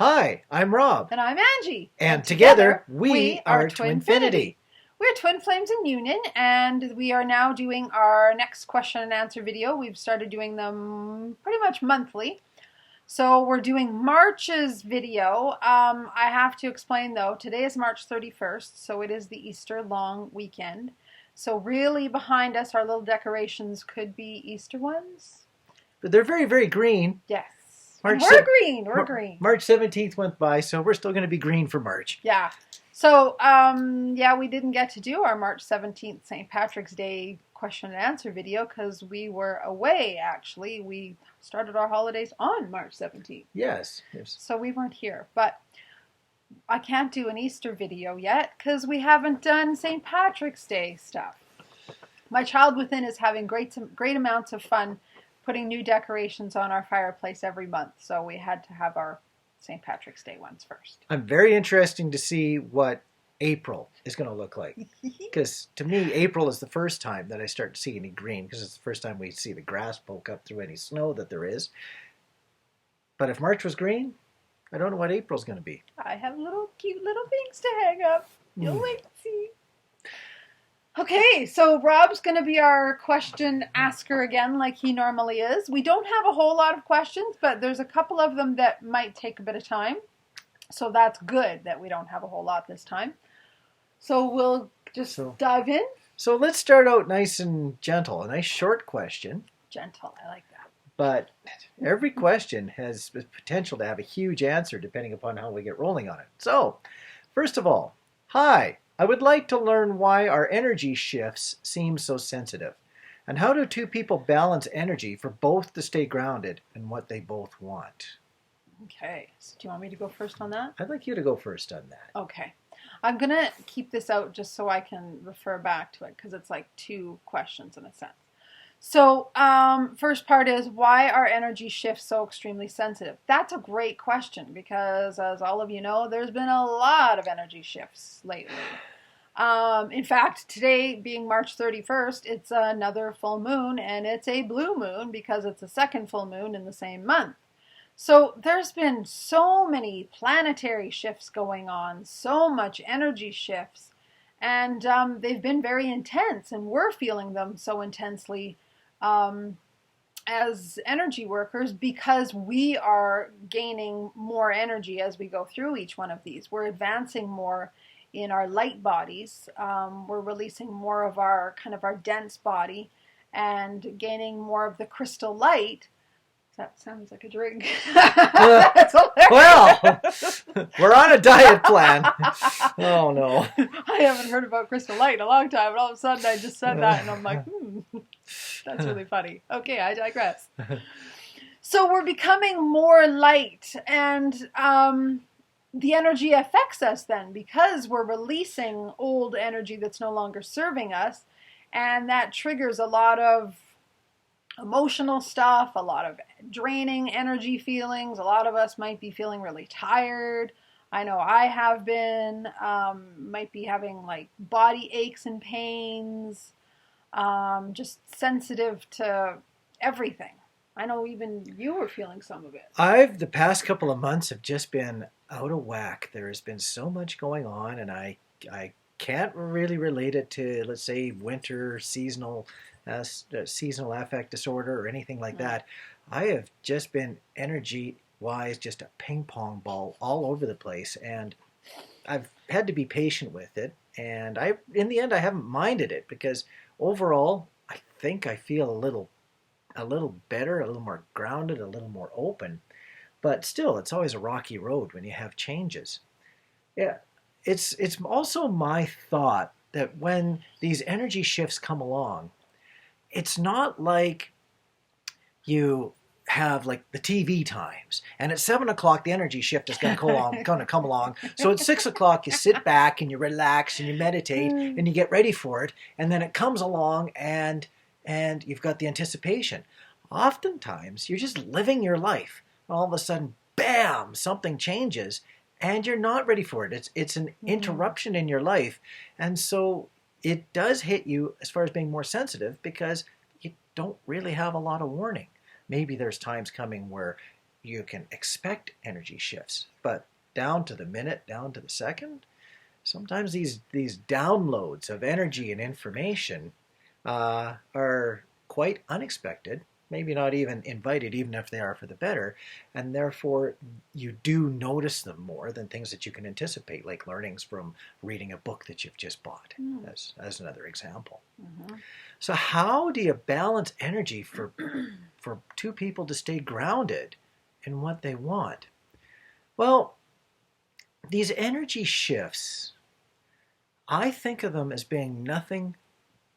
Hi, I'm Rob. And I'm Angie. And together we are TwinFinity. We're twin flames in union, and we are now doing our next question and answer video. We've started doing them pretty much monthly. So we're doing March's video. I have to explain though, today is March 31st, so it is the Easter long weekend. So really behind us, our little decorations could be Easter ones. But they're very, very green. Yes. We're green. We're green. March 17th went by, so we're still going to be green for March. Yeah. So, we didn't get to do our March 17th St. Patrick's Day question and answer video because we were away, actually. We started our holidays on March 17th. Yes. So we weren't here. But I can't do an Easter video yet because we haven't done St. Patrick's Day stuff. My child within is having great amounts of fun putting new decorations on our fireplace every month. So we had to have our St. Patrick's Day ones first. I'm very interested to see what April is going to look like. Because to me, April is the first time that I start to see any green, because it's the first time we see the grass poke up through any snow that there is. But if March was green, I don't know what April's going to be. I have cute little things to hang up. You'll wait and see. Okay, so Rob's going to be our question asker again like he normally is. We don't have a whole lot of questions, but there's a couple of them that might take a bit of time. So that's good that we don't have a whole lot this time. So we'll just dive in. So let's start out nice and gentle. A nice short question. Gentle, I like that. But every question has the potential to have a huge answer depending upon how we get rolling on it. So, first of all, hi. I would like to learn why our energy shifts seem so sensitive. And how do two people balance energy for both to stay grounded and what they both want? Okay, so do you want me to go first on that? I'd like you to go first on that. Okay. I'm going to keep this out just so I can refer back to it because it's like two questions in a sense. So, first part is, why are energy shifts so extremely sensitive? That's a great question because, as all of you know, there's been a lot of energy shifts lately. In fact, today being March 31st, it's another full moon, and it's a blue moon because it's a second full moon in the same month. So there's been so many planetary shifts going on, so much energy shifts, and they've been very intense, and we're feeling them so intensely as energy workers because we are gaining more energy as we go through each one of these. We're advancing more in our light bodies. We're releasing more of our dense body and gaining more of the crystal light. That sounds like a drink. That's well, we're on a diet plan. Oh no. I haven't heard about crystal light in a long time, and all of a sudden I just said that and I'm like, that's really funny. Okay, I digress. So we're becoming more light, and the energy affects us then because we're releasing old energy that's no longer serving us, and that triggers a lot of emotional stuff, a lot of draining energy feelings. A lot of us might be feeling really tired. I know I have been. Might be having like body aches and pains. Just sensitive to everything. I know even you were feeling some of it. The past couple of months have just been out of whack. There has been so much going on, and I can't really relate it to, let's say, winter seasonal affect disorder or anything like that. I have just been energy-wise just a ping-pong ball all over the place, and I've had to be patient with it. And in the end, I haven't minded it because overall, I think I feel a little better, a little more grounded, a little more open. But still, it's always a rocky road when you have changes. Yeah, it's also my thought that when these energy shifts come along, it's not like you have like the TV times, and at 7 o'clock the energy shift is going to come along. So at 6 o'clock you sit back and you relax and you meditate and you get ready for it, and then it comes along and you've got the anticipation. Oftentimes you're just living your life. All of a sudden, bam, something changes, and you're not ready for it. It's an interruption in your life, and so it does hit you as far as being more sensitive because you don't really have a lot of warning. Maybe there's times coming where you can expect energy shifts, but down to the minute, down to the second, sometimes these downloads of energy and information are quite unexpected, maybe not even invited, even if they are for the better, and therefore you do notice them more than things that you can anticipate, like learnings from reading a book that you've just bought, as another example. Mm-hmm. So how do you balance energy for two people to stay grounded in what they want? Well, these energy shifts, I think of them as being nothing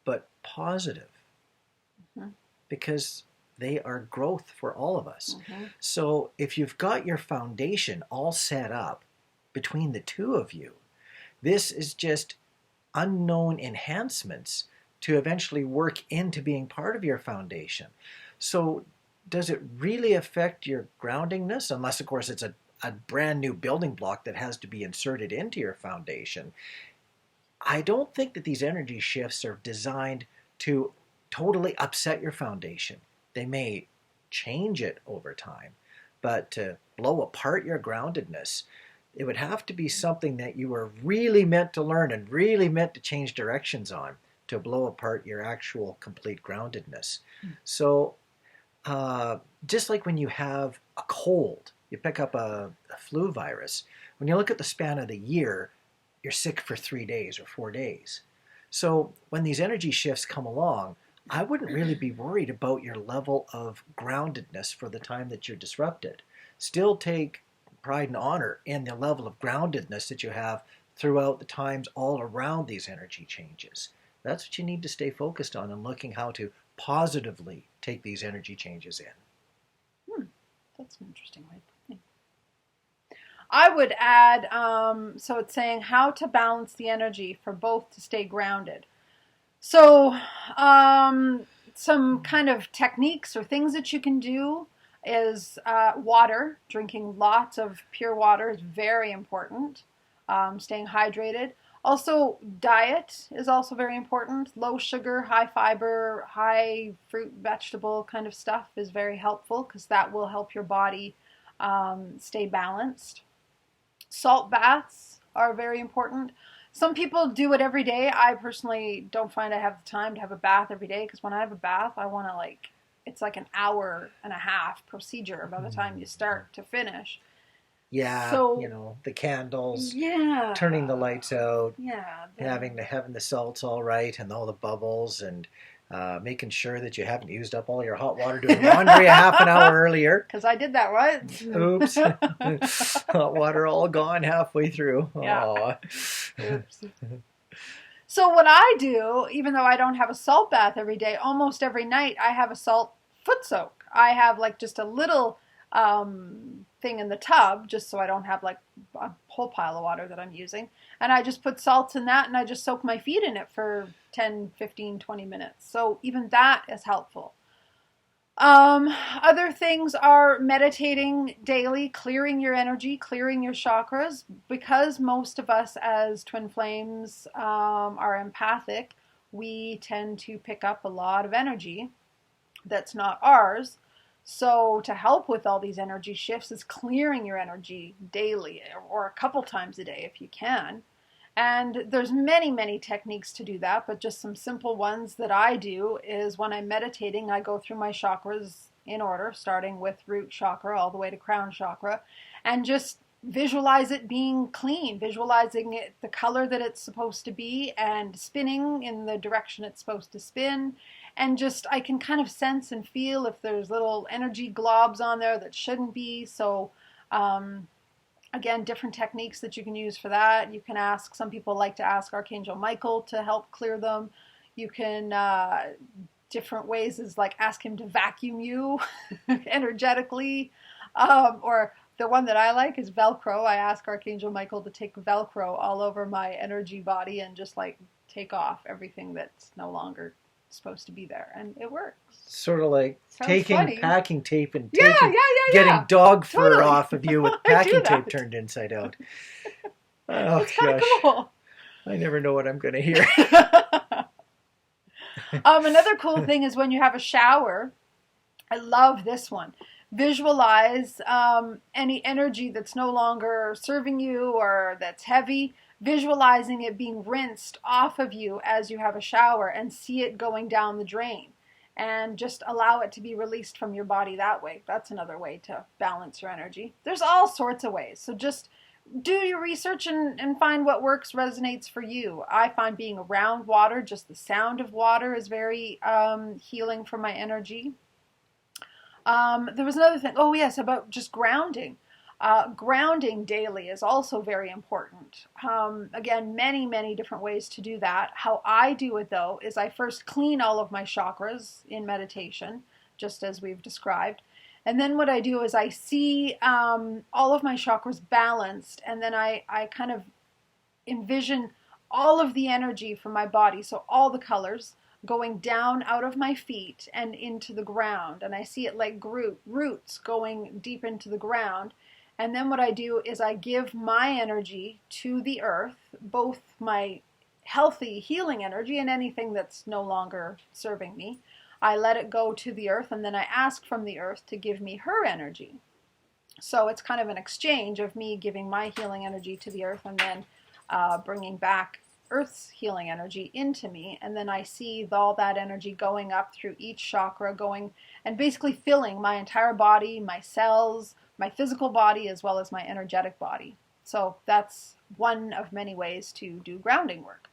but positive, because they are growth for all of us. Mm-hmm. So if you've got your foundation all set up between the two of you, this is just unknown enhancements to eventually work into being part of your foundation. So does it really affect your groundingness? Unless, of course, it's a brand new building block that has to be inserted into your foundation. I don't think that these energy shifts are designed to totally upset your foundation. They may change it over time, but to blow apart your groundedness, it would have to be something that you were really meant to learn and really meant to change directions on to blow apart your actual complete groundedness. So just like when you have a cold, you pick up a flu virus, when you look at the span of the year, you're sick for 3 days or 4 days. So when these energy shifts come along, I wouldn't really be worried about your level of groundedness for the time that you're disrupted. Still take pride and honor in the level of groundedness that you have throughout the times all around these energy changes. That's what you need to stay focused on, and looking how to positively take these energy changes in. That's an interesting way of putting it. I would add, so it's saying how to balance the energy for both to stay grounded. So some kind of techniques or things that you can do is water. Drinking lots of pure water is very important. Staying hydrated. Also, diet is also very important. Low sugar, high fiber, high fruit, vegetable kind of stuff is very helpful, because that will help your body stay balanced. Salt baths are very important. Some people do it every day. I personally don't find I have the time to have a bath every day, because when I have a bath, I want to it's like an hour and a half procedure by the time you start to finish. Yeah, so, the candles, turning the lights out, having the salts all right and all the bubbles, and making sure that you haven't used up all your hot water doing laundry a half an hour earlier. Because I did that once. Oops. Hot water all gone halfway through. Yeah. Oops. So what I do, even though I don't have a salt bath every day, almost every night I have a salt foot soak. I have just a little thing in the tub, just so I don't have a whole pile of water that I'm using. And I just put salts in that, and I just soak my feet in it for 10, 15, 20 minutes. So even that is helpful. Other things are meditating daily, clearing your energy, clearing your chakras. Because most of us as twin flames are empathic, we tend to pick up a lot of energy that's not ours. So to help with all these energy shifts is clearing your energy daily, or a couple times a day if you can. And there's many, many techniques to do that, but just some simple ones that I do is when I'm meditating, I go through my chakras in order, starting with root chakra all the way to crown chakra, and just visualize it being clean, visualizing it the color that it's supposed to be and spinning in the direction it's supposed to spin. And just, I can kind of sense and feel if there's little energy globs on there that shouldn't be. So, again, different techniques that you can use for that. You can ask, some people like to ask Archangel Michael to help clear them. You can, different ways is like ask him to vacuum you energetically. Or the one that I like is Velcro. I ask Archangel Michael to take Velcro all over my energy body and just take off everything that's no longer supposed to be there, and it works. Sort of like taking packing tape and getting dog fur off of you with packing tape turned inside out. Oh, it's kind of cool. I never know what I'm going to hear. Another cool thing is when you have a shower. I love this one. visualize any energy that's no longer serving you or that's heavy, visualizing it being rinsed off of you as you have a shower, and see it going down the drain. And just allow it to be released from your body that way. That's another way to balance your energy. There's all sorts of ways. So just do your research and find what works, resonates for you. I find being around water, just the sound of water is very healing for my energy. There was another thing, oh yes, about just grounding. Grounding daily is also very important. Again, many, many different ways to do that. How I do it, though, is I first clean all of my chakras in meditation, just as we've described. And then what I do is I see all of my chakras balanced, and then I kind of envision all of the energy from my body, so all the colors, going down out of my feet and into the ground. And I see it like roots going deep into the ground. And then what I do is I give my energy to the earth, both my healthy healing energy and anything that's no longer serving me. I let it go to the earth, and then I ask from the earth to give me her energy. So it's kind of an exchange of me giving my healing energy to the earth and then bringing back Earth's healing energy into me. And then I see all that energy going up through each chakra, going and basically filling my entire body, my cells, my physical body, as well as my energetic body. So that's one of many ways to do grounding work.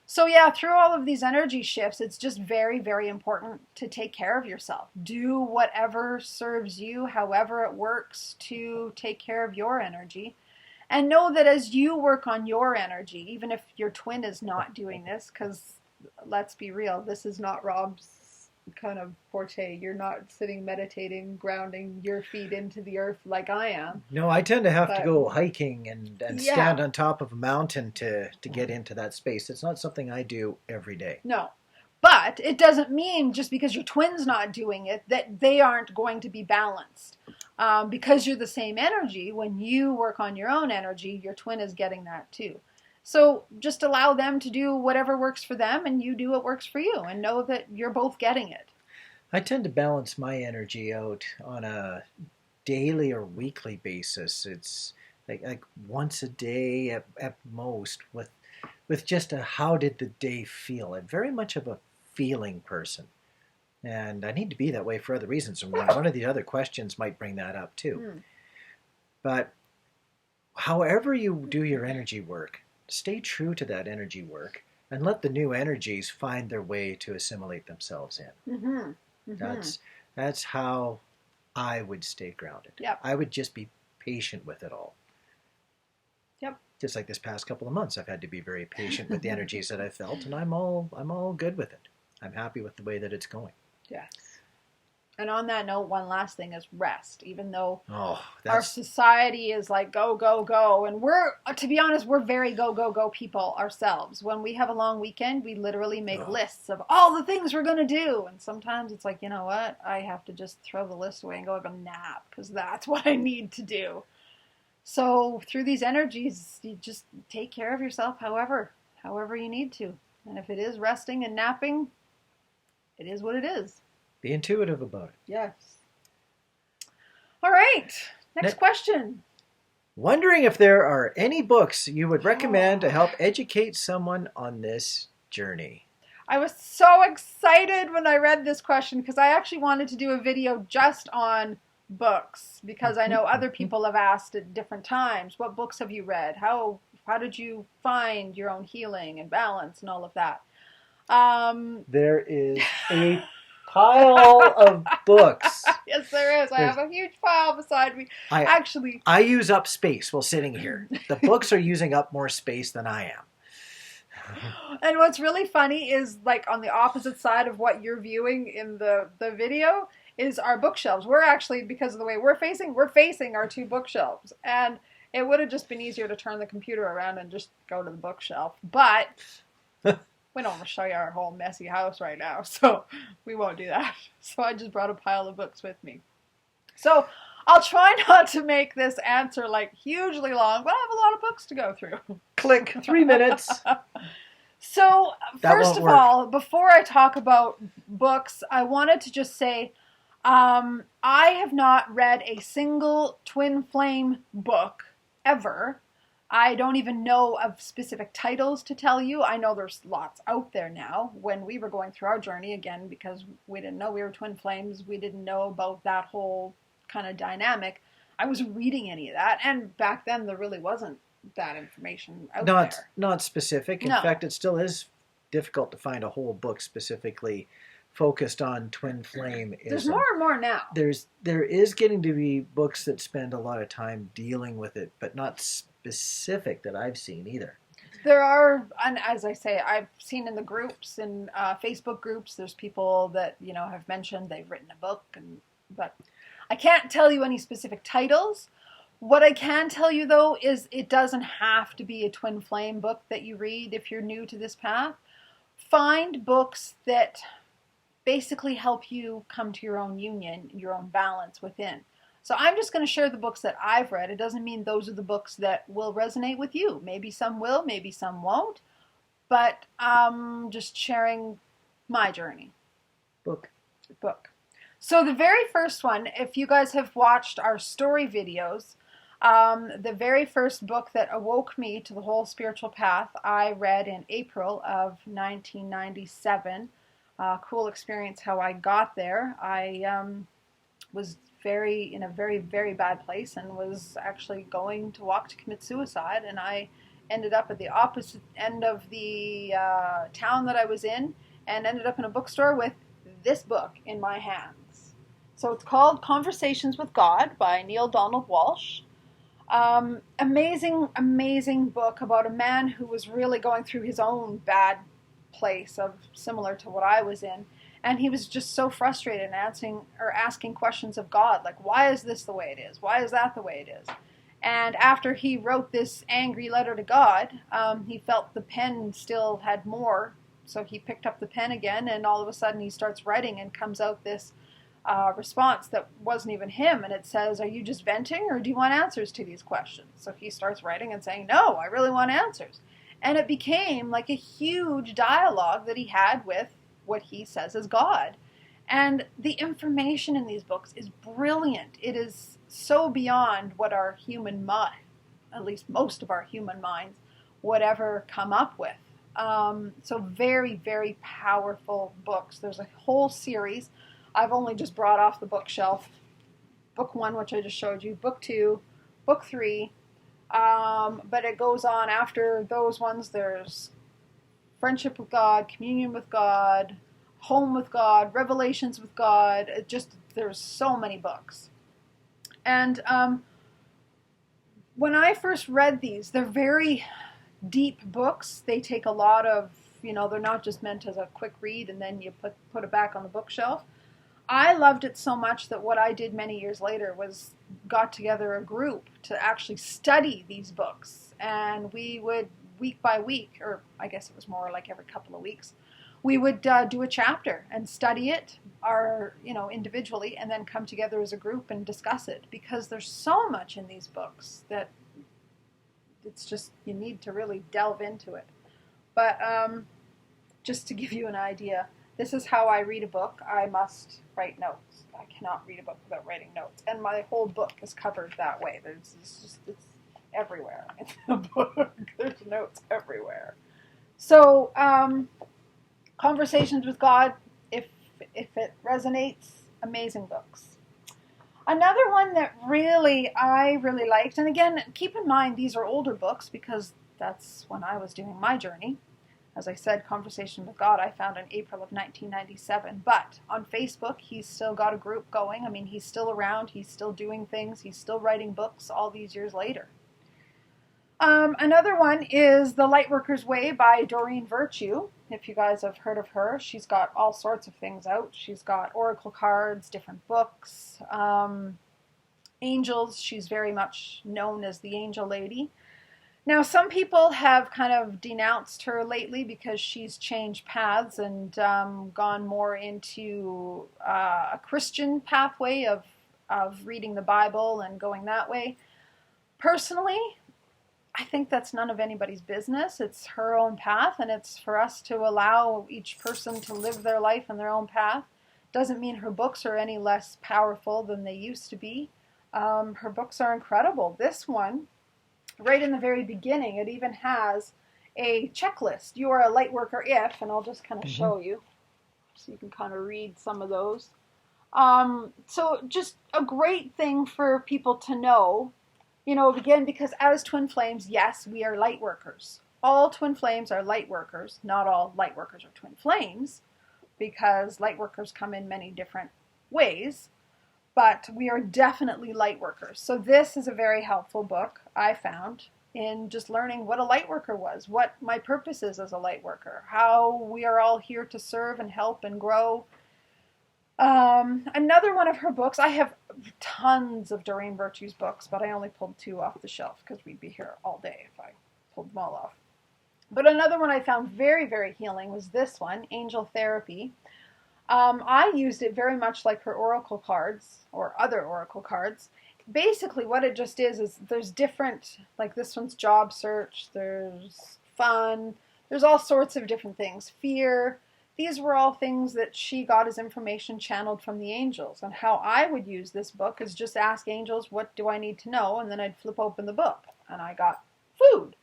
So yeah, through all of these energy shifts, it's just very, very important to take care of yourself. Do whatever serves you, however it works, to take care of your energy. And know that as you work on your energy, even if your twin is not doing this, because let's be real, this is not Rob's kind of forte. You're not sitting meditating, grounding your feet into the earth like I am. No, I tend to have to go hiking and stand on top of a mountain to get into that space. It's not something I do every day. No. But it doesn't mean just because your twin's not doing it that they aren't going to be balanced. Because you're the same energy, when you work on your own energy, your twin is getting that too. So just allow them to do whatever works for them, and you do what works for you, and know that you're both getting it. I tend to balance my energy out on a daily or weekly basis. It's like once a day at most, with just a how did the day feel. I'm very much of a feeling person. And I need to be that way for other reasons. And one of the other questions might bring that up too. But however you do your energy work, stay true to that energy work and let the new energies find their way to assimilate themselves in. That's how I would stay grounded. Yep. I would just be patient with it all. Yep. Just like this past couple of months, I've had to be very patient with the energies that I felt, and I'm all good with it. I'm happy with the way that it's going. Yes. And on that note, one last thing is rest. Even though that's... our society is like go, go, go. And we're, to be honest, we're very go, go, go people ourselves. When we have a long weekend, we literally make lists of all the things we're going to do. And sometimes it's like, you know what? I have to just throw the list away and go have a nap because that's what I need to do. So through these energies, you just take care of yourself however you need to. And if it is resting and napping, it is what it is. Be intuitive about it. Yes. All right. Next question. Wondering if there are any books you would recommend to help educate someone on this journey. I was so excited when I read this question because I actually wanted to do a video just on books because I know other people have asked at different times, what books have you read? How did you find your own healing and balance and all of that? There is a pile of books. Yes, there is. I have a huge pile beside me. I use up space while sitting here. The books are using up more space than I am. And what's really funny is, like, on the opposite side of what you're viewing in the video is our bookshelves. We're actually, because of the way we're facing our two bookshelves. And it would have just been easier to turn the computer around and just go to the bookshelf. But we don't want to show you our whole messy house right now, so we won't do that. So I just brought a pile of books with me. So I'll try not to make this answer like hugely long, but I have a lot of books to go through. Click, 3 minutes. So first of all, before I talk about books, I wanted to just say I have not read a single twin flame book ever. I don't even know of specific titles to tell you. I know there's lots out there now. When we were going through our journey, again, because we didn't know we were twin flames, we didn't know about that whole kind of dynamic. I wasn't reading any of that. And back then, there really wasn't that information out there. Not specific. In fact, it still is difficult to find a whole book specifically focused on twin flame. There's more and more now. There is getting to be books that spend a lot of time dealing with it, but not specific that I've seen either. There are, and as I say, I've seen in the groups, in Facebook groups, there's people that, you know, have mentioned they've written a book, but I can't tell you any specific titles. What I can tell you, though, is it doesn't have to be a twin flame book that you read if you're new to this path. Find books that basically help you come to your own union, your own balance within. So I'm just going to share the books that I've read. It doesn't mean those are the books that will resonate with you. Maybe some will, maybe some won't. But I'm just sharing my journey. Book. So the very first one, if you guys have watched our story videos, the very first book that awoke me to the whole spiritual path, I read in April of 1997. Cool experience how I got there. I was in a very, very bad place and was actually going to walk to commit suicide, and I ended up at the opposite end of the town that I was in and ended up in a bookstore with this book in my hands. So it's called Conversations with God by Neale Donald Walsch. Amazing book about a man who was really going through his own bad place of similar to what I was in. And he was just so frustrated asking questions of God, like, why is this the way it is? Why is that the way it is? And after he wrote this angry letter to God, he felt the pen still had more. So he picked up the pen again, and all of a sudden he starts writing and comes out this response that wasn't even him. And it says, are you just venting, or do you want answers to these questions? So he starts writing and saying, no, I really want answers. And it became like a huge dialogue that he had with what he says is God. And the information in these books is brilliant. It is so beyond what our human mind, at least most of our human minds, would ever come up with. So very, very powerful books. There's a whole series. I've only just brought off the bookshelf book 1, which I just showed you, book 2, book 3. But it goes on after those ones. There's Friendship with God, Communion with God, Home with God, Revelations with God. There's so many books. And when I first read these, they're very deep books. They take a lot of, they're not just meant as a quick read and then you put it back on the bookshelf. I loved it so much that what I did many years later was got together a group to actually study these books. And we would, week by week, or I guess it was more like every couple of weeks, we would do a chapter and study it individually, and then come together as a group and discuss it, because there's so much in these books that it's just, you need to really delve into it. But just to give you an idea, this is how I read a book. I must write notes. I cannot read a book without writing notes. And my whole book is covered that way. It's everywhere in the book. There's notes everywhere. So, Conversations with God, if it resonates, amazing books. Another one that I really liked, and again, keep in mind these are older books because that's when I was doing my journey. As I said, Conversation with God I found in April of 1997. But on Facebook, he's still got a group going. I mean, he's still around. He's still doing things. He's still writing books all these years later. Another one is The Lightworker's Way by Doreen Virtue. If you guys have heard of her, she's got all sorts of things out. She's got oracle cards, different books, angels. She's very much known as the Angel Lady. Now, some people have kind of denounced her lately because she's changed paths and gone more into a Christian pathway of reading the Bible and going that way. Personally, I think that's none of anybody's business. It's her own path, and it's for us to allow each person to live their life in their own path. Doesn't mean her books are any less powerful than they used to be. Her books are incredible. This one, right in the very beginning, it even has a checklist. You are a light worker if, and I'll just kind of show you so you can kind of read some of those. So just a great thing for people to know, again, because as twin flames, yes, we are light workers. All twin flames are light workers. Not all light workers are twin flames, because light workers come in many different ways, but we are definitely light workers. So this is a very helpful book, I found, in just learning what a light worker was, what my purpose is as a light worker, how we are all here to serve and help and grow. Another one of her books, I have tons of Doreen Virtue's books, but I only pulled 2 off the shelf because we'd be here all day if I pulled them all off. But another one I found very, very healing was this one, Angel Therapy. I used it very much like her oracle cards or other oracle cards. Basically what it just is there's different, like this one's job search, there's fun, there's all sorts of different things, fear. These were all things that she got as information channeled from the angels. And how I would use this book is just ask angels, what do I need to know? And then I'd flip open the book and I got food.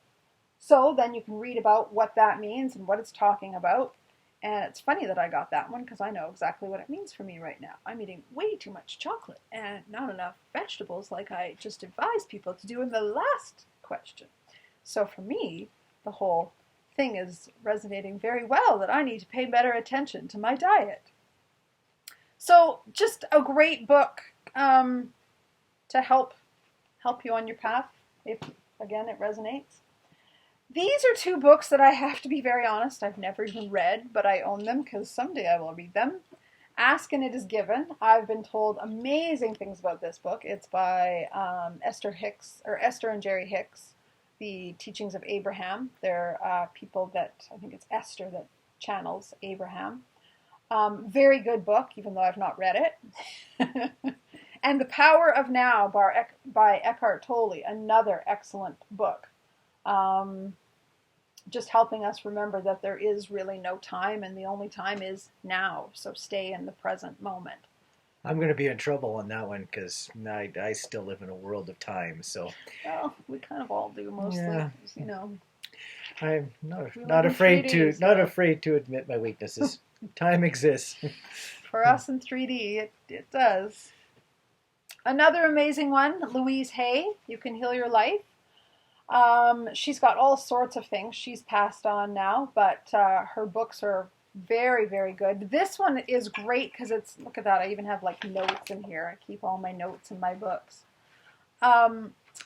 So then you can read about what that means and what it's talking about. And it's funny that I got that one because I know exactly what it means for me right now. I'm eating way too much chocolate and not enough vegetables like I just advised people to do in the last question. So for me, the whole thing is resonating very well that I need to pay better attention to my diet. So just a great book to help you on your path if, again, it resonates. These are 2 books that I have to be very honest, I've never even read, but I own them because someday I will read them. Ask and It Is Given. I've been told amazing things about this book. It's by Esther and Jerry Hicks, The Teachings of Abraham. They're people that, I think it's Esther that channels Abraham. Very good book, even though I've not read it. And The Power of Now by Eckhart Tolle, another excellent book. Just helping us remember that there is really no time and the only time is now. So stay in the present moment. I'm going to be in trouble on that one because I still live in a world of time. So, well, we kind of all do mostly. Yeah. I'm not afraid to admit my weaknesses. Time exists. For us in 3D, it does. Another amazing one, Louise Hay, You Can Heal Your Life. She's got all sorts of things. She's passed on now, but her books are very, very good. This one is great because look at that, I even have like notes in here. I keep all my notes in my books.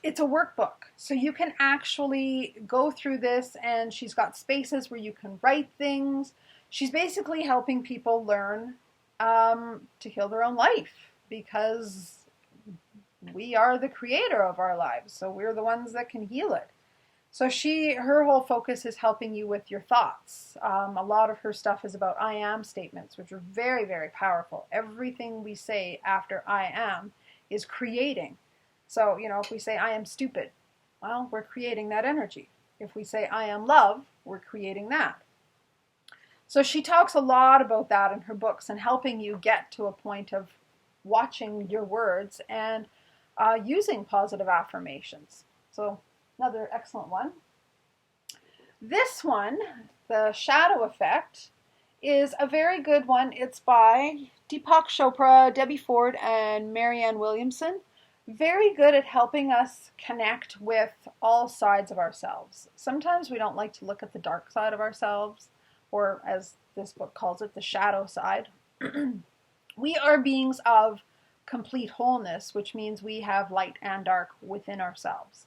It's a workbook, so you can actually go through this, and she's got spaces where you can write things. She's basically helping people learn to heal their own life, because we are the creator of our lives, so we're the ones that can heal it. So her whole focus is helping you with your thoughts. A lot of her stuff is about I am statements, which are very, very powerful. Everything we say after I am is creating. So, if we say I am stupid, well, we're creating that energy. If we say I am love, we're creating that. So she talks a lot about that in her books and helping you get to a point of watching your words and using positive affirmations. So another excellent one. This one, The Shadow Effect, is a very good one. It's by Deepak Chopra, Debbie Ford, and Marianne Williamson. Very good at helping us connect with all sides of ourselves. Sometimes we don't like to look at the dark side of ourselves, or as this book calls it, the shadow side. We are beings of complete wholeness, which means we have light and dark within ourselves.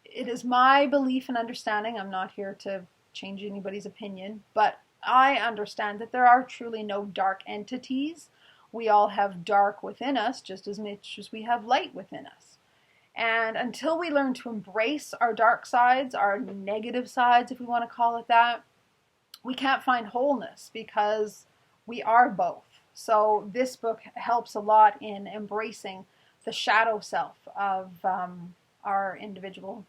It is my belief and understanding, I'm not here to change anybody's opinion, but I understand that there are truly no dark entities. We all have dark within us just as much as we have light within us. And until we learn to embrace our dark sides, our negative sides, if we want to call it that, we can't find wholeness because we are both. So this book helps a lot in embracing the shadow self of our individual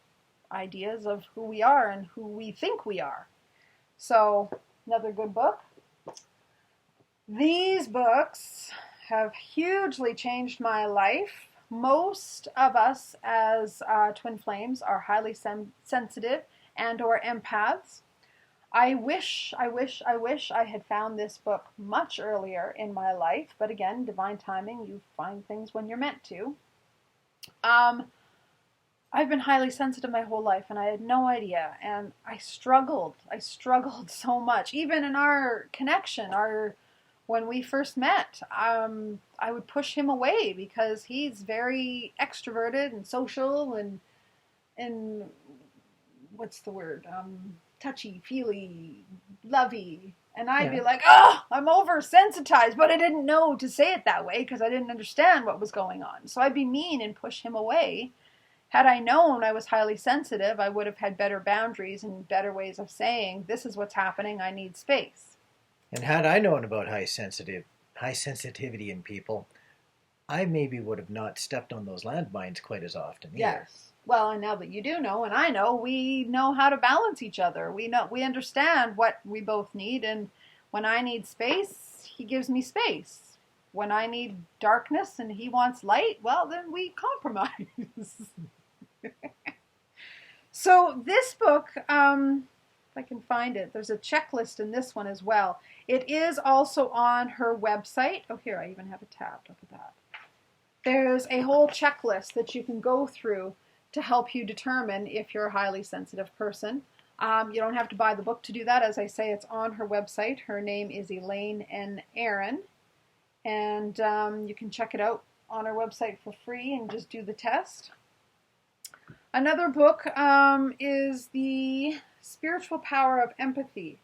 ideas of who we are and who we think we are. So another good book. These books have hugely changed my life. Most of us as twin flames are highly sensitive and or empaths. I wish I had found this book much earlier in my life, but again, divine timing, you find things when you're meant to. I've been highly sensitive my whole life, and I had no idea, and I struggled so much. Even in our connection, when we first met, I would push him away because he's very extroverted and social and what's the word? Touchy, feely, lovey. And I'd be like, oh, I'm oversensitized, but I didn't know to say it that way because I didn't understand what was going on. So I'd be mean and push him away. Had I known I was highly sensitive, I would have had better boundaries and better ways of saying, this is what's happening, I need space. And had I known about high sensitivity in people, I maybe would have not stepped on those landmines quite as often either. Yes. Well, and now that you do know, and I know, we know how to balance each other. We understand what we both need, and when I need space, he gives me space. When I need darkness and he wants light, well, then we compromise. So this book, if I can find it, there's a checklist in this one as well. It is also on her website. Oh, here, I even have it tabbed. Look at that. There's a whole checklist that you can go through to help you determine if you're a highly sensitive person. You don't have to buy the book to do that. As I say, it's on her website. Her name is Elaine N. Aaron. And you can check it out on her website for free and just do the test. Another book is The Spiritual Power of Empathy.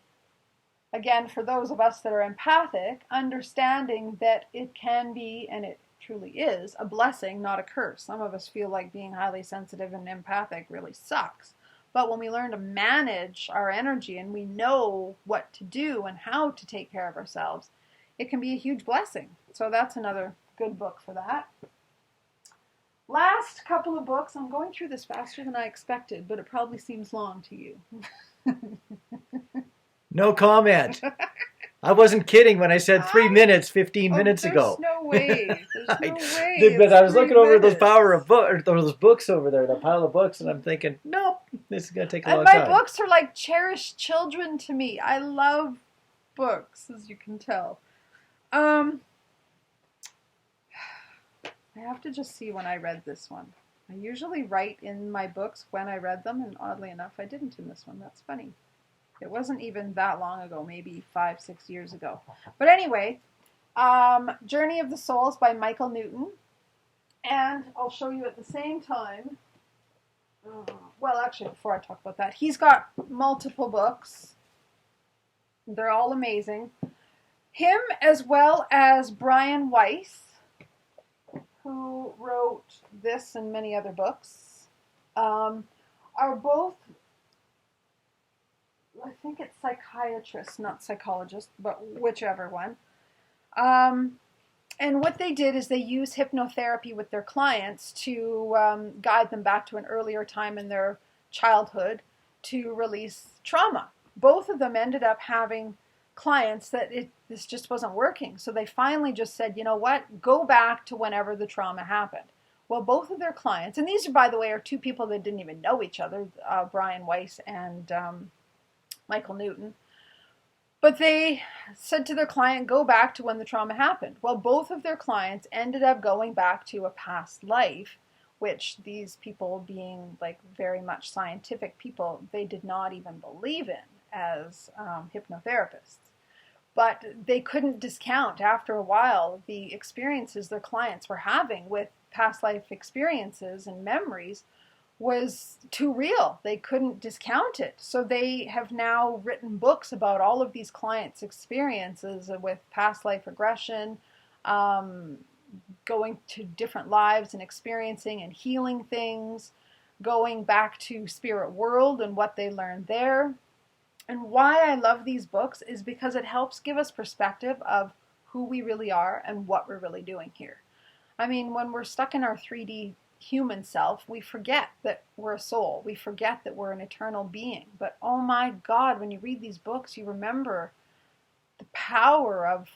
Again, for those of us that are empathic, understanding that it can be, and it truly is, a blessing, not a curse. Some of us feel like being highly sensitive and empathic really sucks. But when we learn to manage our energy and we know what to do and how to take care of ourselves, it can be a huge blessing. So that's another good book for that. Last couple of books. I'm going through this faster than I expected, but it probably seems long to you. No comment. I wasn't kidding when I said 3 minutes 15 minutes ago. There's no way. There's no way. But I was looking over those those books over there, the pile of books, and I'm thinking, nope, this is going to take a long time. And my books are like cherished children to me. I love books, as you can tell. I have to just see when I read this one. I usually write in my books when I read them, and oddly enough, I didn't in this one. That's funny. It wasn't even that long ago, maybe 5-6 years ago. But anyway, Journey of the Souls by Michael Newton. And I'll show you at the same time. Well, actually, before I talk about that, he's got multiple books. They're all amazing. Him as well as Brian Weiss, who wrote this and many other books, are both, I think it's psychiatrists, not psychologists, but whichever one. And what they did is they use hypnotherapy with their clients to guide them back to an earlier time in their childhood to release trauma. Both of them ended up having clients that this just wasn't working. So they finally just said, you know what, go back to whenever the trauma happened. Well, both of their clients, and these, by the way, are two people that didn't even know each other, Brian Weiss and Michael Newton. But they said to their client, go back to when the trauma happened. Well, both of their clients ended up going back to a past life, which these people, being like very much scientific people, they did not even believe in as hypnotherapists. But they couldn't discount, after a while, the experiences their clients were having with past life experiences and memories was too real. They couldn't discount it. So they have now written books about all of these clients' experiences with past life regression, going to different lives and experiencing and healing things, going back to spirit world and what they learned there. And why I love these books is because it helps give us perspective of who we really are and what we're really doing here. I mean, when we're stuck in our 3D human self, we forget that we're a soul. We forget that we're an eternal being. But oh my God, when you read these books, you remember the power of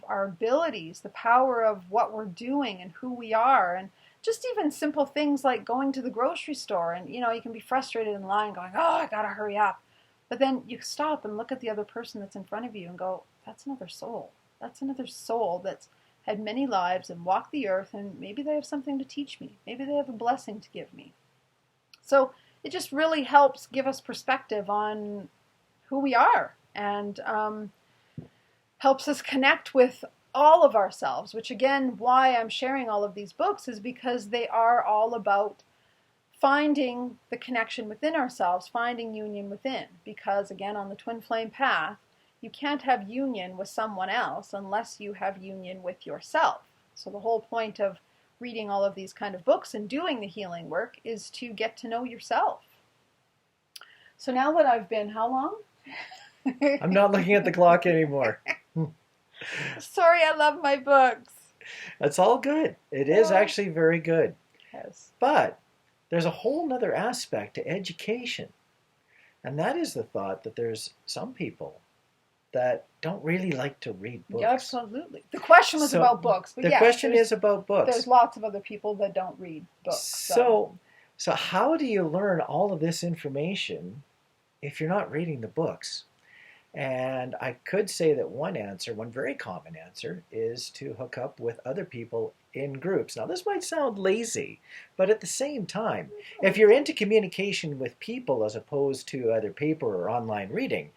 our abilities, the power of what we're doing and who we are. And just even simple things like going to the grocery store, and you can be frustrated in line going, oh, I gotta hurry up. But then you stop and look at the other person that's in front of you and go, that's another soul. That's another soul that's had many lives and walked the earth, and maybe they have something to teach me. Maybe they have a blessing to give me. So it just really helps give us perspective on who we are, and helps us connect with all of ourselves, which again, why I'm sharing all of these books is because they are all about finding the connection within ourselves, finding union within. Because again, on the twin flame path, you can't have union with someone else unless you have union with yourself. So the whole point of reading all of these kind of books and doing the healing work is to get to know yourself. So now that I've been, how long? I'm not looking at the clock anymore. Sorry, I love my books. That's all good. It is actually very good. Yes. But there's a whole nother aspect to education. And that is the thought that there's some people that don't really like to read books. Yeah, absolutely. The question was about books. But the question is about books. There's lots of other people that don't read books. So how do you learn all of this information if you're not reading the books? And I could say that one very common answer, is to hook up with other people in groups. Now, this might sound lazy, but at the same time, if you're into communication with people as opposed to either paper or online reading,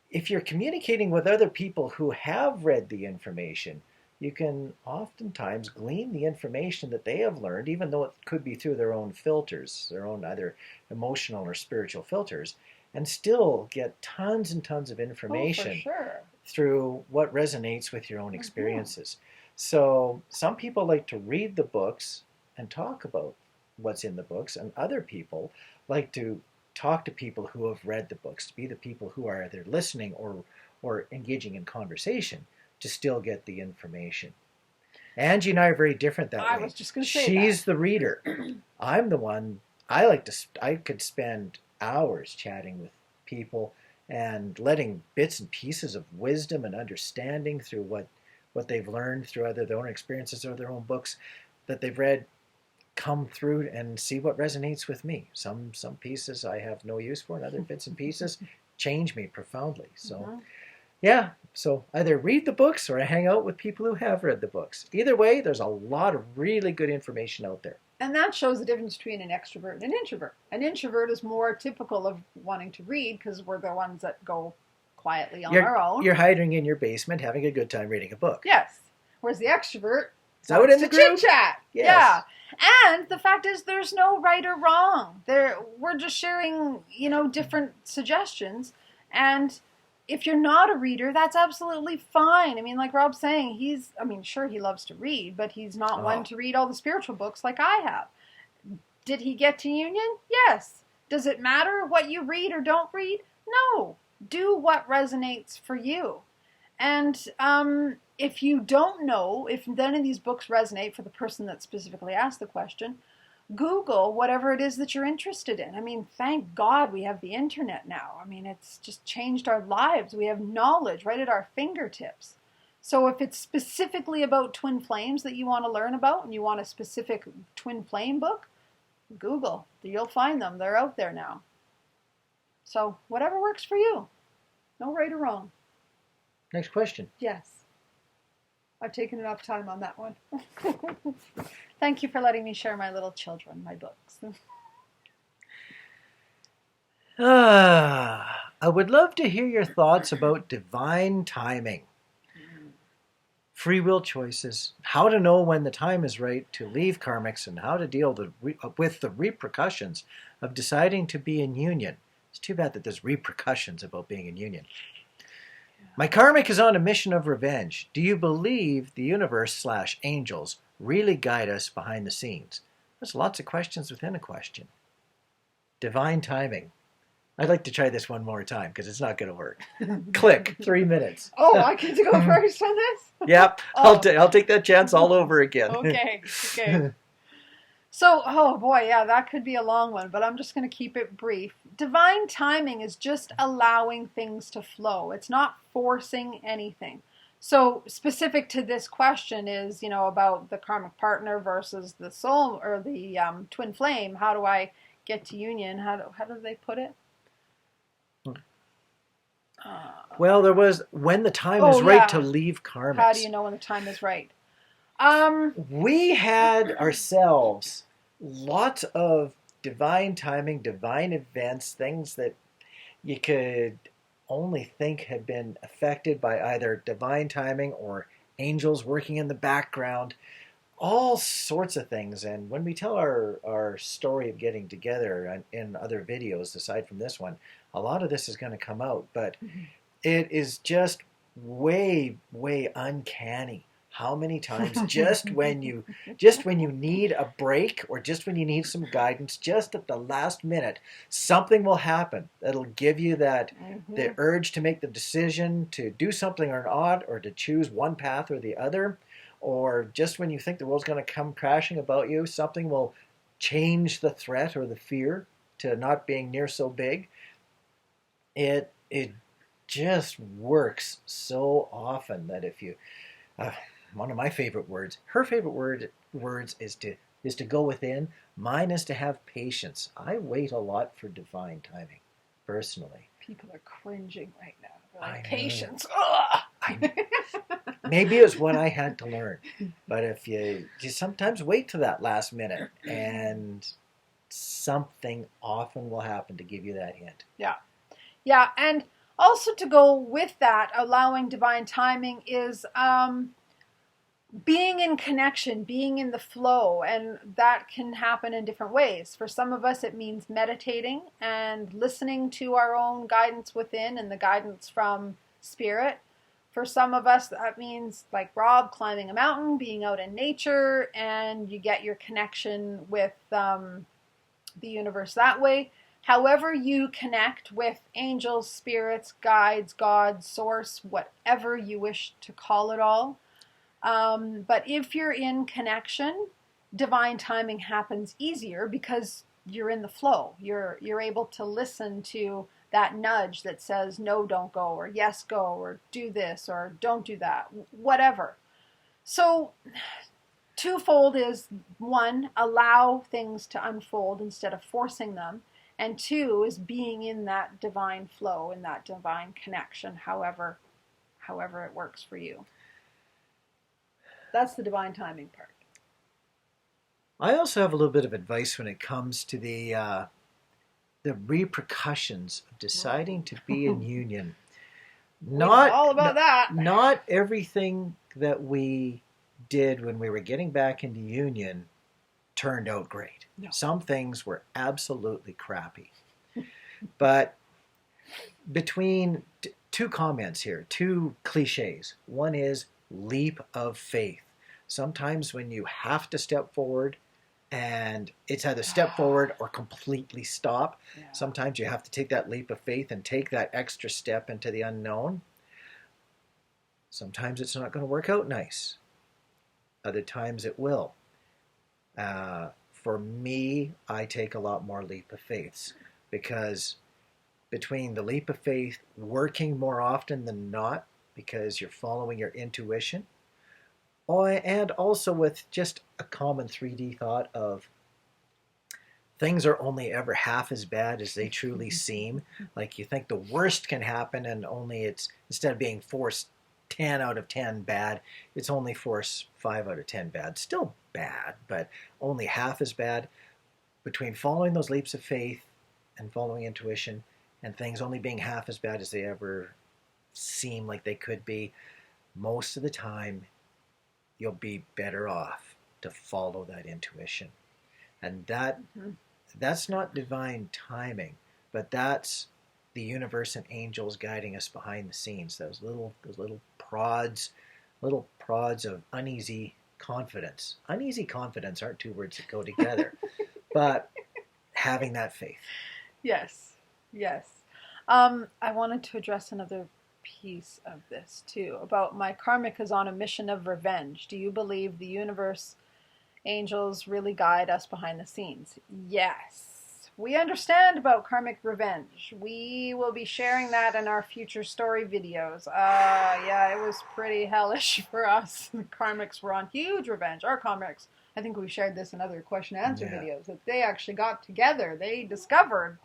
if you're communicating with other people who have read the information, you can oftentimes glean the information that they have learned, even though it could be through their own filters, their own either emotional or spiritual filters, and still get tons and tons of information through what resonates with your own experiences. So some people like to read the books and talk about what's in the books, and other people like to talk to people who have read the books, to be the people who are either listening or engaging in conversation to still get the information. Angie and I are very different that way. I was just going to say She's the reader. I'm the one. I could spend hours chatting with people and letting bits and pieces of wisdom and understanding through what they've learned through either their own experiences or their own books that they've read come through and see what resonates with me. Some pieces I have no use for, and other bits and pieces change me profoundly. So yeah, so either read the books or I hang out with people who have read the books. Either way, there's a lot of really good information out there. And that shows the difference between an extrovert and an introvert. An introvert is more typical of wanting to read because we're the ones that go quietly on our own. You're hiding in your basement having a good time reading a book. Yes. Whereas the extrovert is out in the group. Chit-chat. Yes. Yeah. And the fact is there's no right or wrong. We're just sharing, different suggestions. And if you're not a reader, that's absolutely fine. I mean, like Rob's saying, sure he loves to read, but he's not one to read all the spiritual books like I have. Did he get to union? Yes. Does it matter what you read or don't read? No. Do what resonates for you. And if you don't know, if none of these books resonate for the person that specifically asked the question, Google whatever it is that you're interested in. I mean, thank God we have the internet now. I mean, it's just changed our lives. We have knowledge right at our fingertips. So if it's specifically about twin flames that you want to learn about and you want a specific twin flame book, Google. You'll find them. They're out there now. So whatever works for you. No right or wrong. Next question. Yes. I've taken enough time on that one. Thank you for letting me share my little children, my books. I would love to hear your thoughts about divine timing, free will choices, how to know when the time is right to leave karmics, and how to deal with the repercussions of deciding to be in union. It's too bad that there's repercussions about being in union. My karmic is on a mission of revenge. Do you believe the universe/angels really guide us behind the scenes? There's lots of questions within a question. Divine timing. I'd like to try this one more time because it's not going to work. Click. 3 minutes. Oh, I get to go first on this? Yep. I'll take that chance all over again. Okay. So, oh boy, yeah, that could be a long one, but I'm just going to keep it brief. Divine timing is just allowing things to flow. It's not forcing anything. So, specific to this question is, about the karmic partner versus the soul or the twin flame. How do I get to union? How do they put it? Well, there was when the time is right to leave karmics. How do you know when the time is right? We had ourselves lots of divine timing, divine events, things that you could only think had been affected by either divine timing or angels working in the background, all sorts of things. And when we tell our story of getting together in other videos, aside from this one, a lot of this is going to come out. But it is just way, way uncanny how many times just when you need a break or just when you need some guidance, just at the last minute, something will happen that'll give you that the urge to make the decision to do something or not, or to choose one path or the other, or just when you think the world's going to come crashing about you, something will change the threat or the fear to not being near so big. It just works so often that if you one of my favorite words, her favorite words is to go within. Mine is to have patience. I wait a lot for divine timing, personally. People are cringing right now. They're like, patience. Maybe it's what I had to learn. But if you sometimes wait to that last minute, and something often will happen to give you that hint. Yeah. Yeah, and also to go with that, allowing divine timing is being in connection, being in the flow, and that can happen in different ways. For some of us, it means meditating and listening to our own guidance within and the guidance from spirit. For some of us, that means, like Rob, climbing a mountain, being out in nature, and you get your connection with the universe that way. However you connect with angels, spirits, guides, God, source, whatever you wish to call it all. But if you're in connection, divine timing happens easier because you're in the flow. You're able to listen to that nudge that says, no, don't go, or yes, go, or do this, or don't do that, whatever. So twofold is, one, allow things to unfold instead of forcing them. And two is being in that divine flow, in that divine connection, however it works for you. That's the divine timing part. I also have a little bit of advice when it comes to the repercussions of deciding to be in union. Not all about that. Not everything that we did when we were getting back into union turned out great. No. Some things were absolutely crappy. But between two comments here, two cliches. One is leap of faith. Sometimes when you have to step forward, and it's either step forward or completely stop. Yeah. Sometimes you have to take that leap of faith and take that extra step into the unknown. Sometimes it's not going to work out nice. Other times it will. For me, I take a lot more leap of faiths, because between the leap of faith working more often than not, because you're following your intuition, and also with just a common 3D thought of things are only ever half as bad as they truly seem. Like, you think the worst can happen, and only it's, instead of being force 10 out of 10 bad, it's only force 5 out of 10 bad. Still bad, but only half as bad. Between following those leaps of faith and following intuition, and things only being half as bad as they ever seem like they could be, most of the time you'll be better off to follow that intuition. And that's not divine timing, but that's the universe and angels guiding us behind the scenes. Those little prods of uneasy confidence. Uneasy confidence aren't two words that go together, but having that faith. Yes. I wanted to address another piece of this too, about my karmic is on a mission of revenge. Do you believe the universe angels really guide us behind the scenes? Yes. We understand about karmic revenge. We will be sharing that in our future story videos. Yeah, it was pretty hellish for us. The karmics were on huge revenge. Our karmics, I think we shared this in other question and answer videos, that they actually got together. They discovered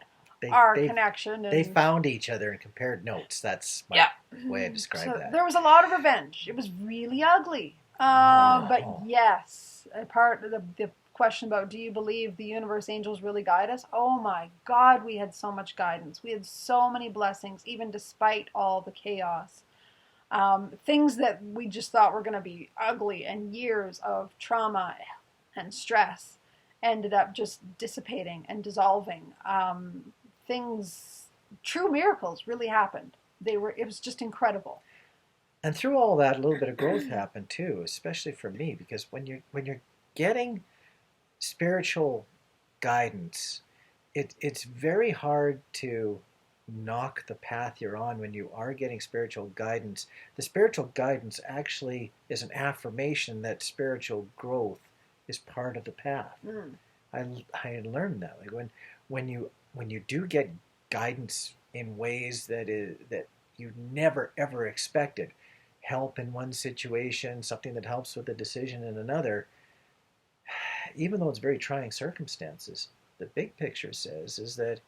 our connection. They found each other and compared notes. That's my way to describe that. There was a lot of revenge. It was really ugly. But yes, a part of the question about, do you believe the universe angels really guide us? Oh my God, we had so much guidance. We had so many blessings, even despite all the chaos. Things that we just thought were going to be ugly, and years of trauma and stress ended up just dissipating and dissolving. True miracles really happened. It was just incredible. And through all that, a little bit of growth happened too, especially for me, because when you're getting spiritual guidance, it's very hard to knock the path you're on when you are getting spiritual guidance. The spiritual guidance actually is an affirmation that spiritual growth is part of the path. I learned that, like when you do get guidance in ways that you never ever expected, help in one situation, something that helps with a decision in another, even though it's very trying circumstances, the big picture says is that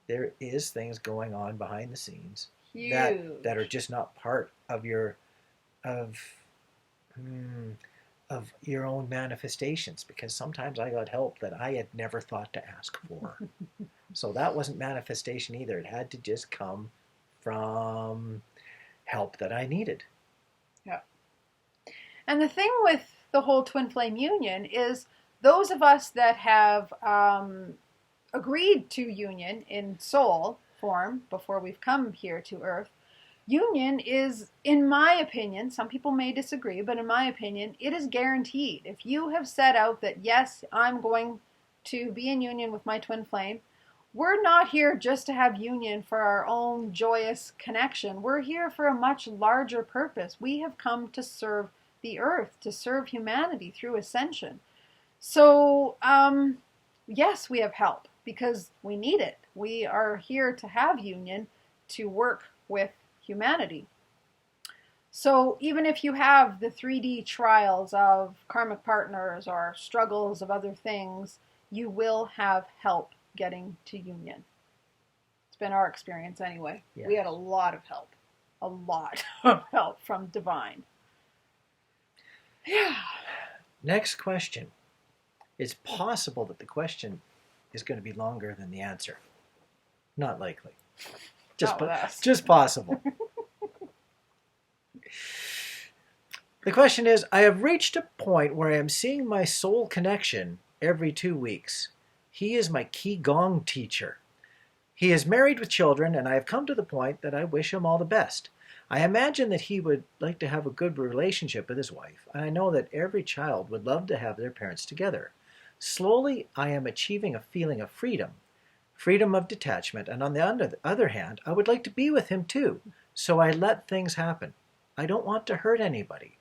there is things going on behind the scenes that are just not part of your own manifestations, because sometimes I got help that I had never thought to ask for. So that wasn't manifestation either. It had to just come from help that I needed. Yeah. And the thing with the whole twin flame union is, those of us that have agreed to union in soul form before we've come here to Earth, union is, in my opinion, some people may disagree, but in my opinion, it is guaranteed. If you have set out that, yes, I'm going to be in union with my twin flame, we're not here just to have union for our own joyous connection. We're here for a much larger purpose. We have come to serve the Earth, to serve humanity through ascension. So, yes, we have help because we need it. We are here to have union, to work with humanity. So even if you have the 3D trials of karmic partners or struggles of other things, you will have help getting to union. It's been our experience anyway. Yeah. We had a lot of help. A lot of help from divine. Yeah. Next question. It's possible that the question is going to be longer than the answer. Not likely. Just possible. The question is, I have reached a point where I am seeing my soul connection every 2 weeks. He is my Qigong teacher. He is married with children, and I have come to the point that I wish him all the best. I imagine that he would like to have a good relationship with his wife, and I know that every child would love to have their parents together. Slowly, I am achieving a feeling of freedom of detachment, and on the other hand, I would like to be with him too, so I let things happen. I don't want to hurt anybody.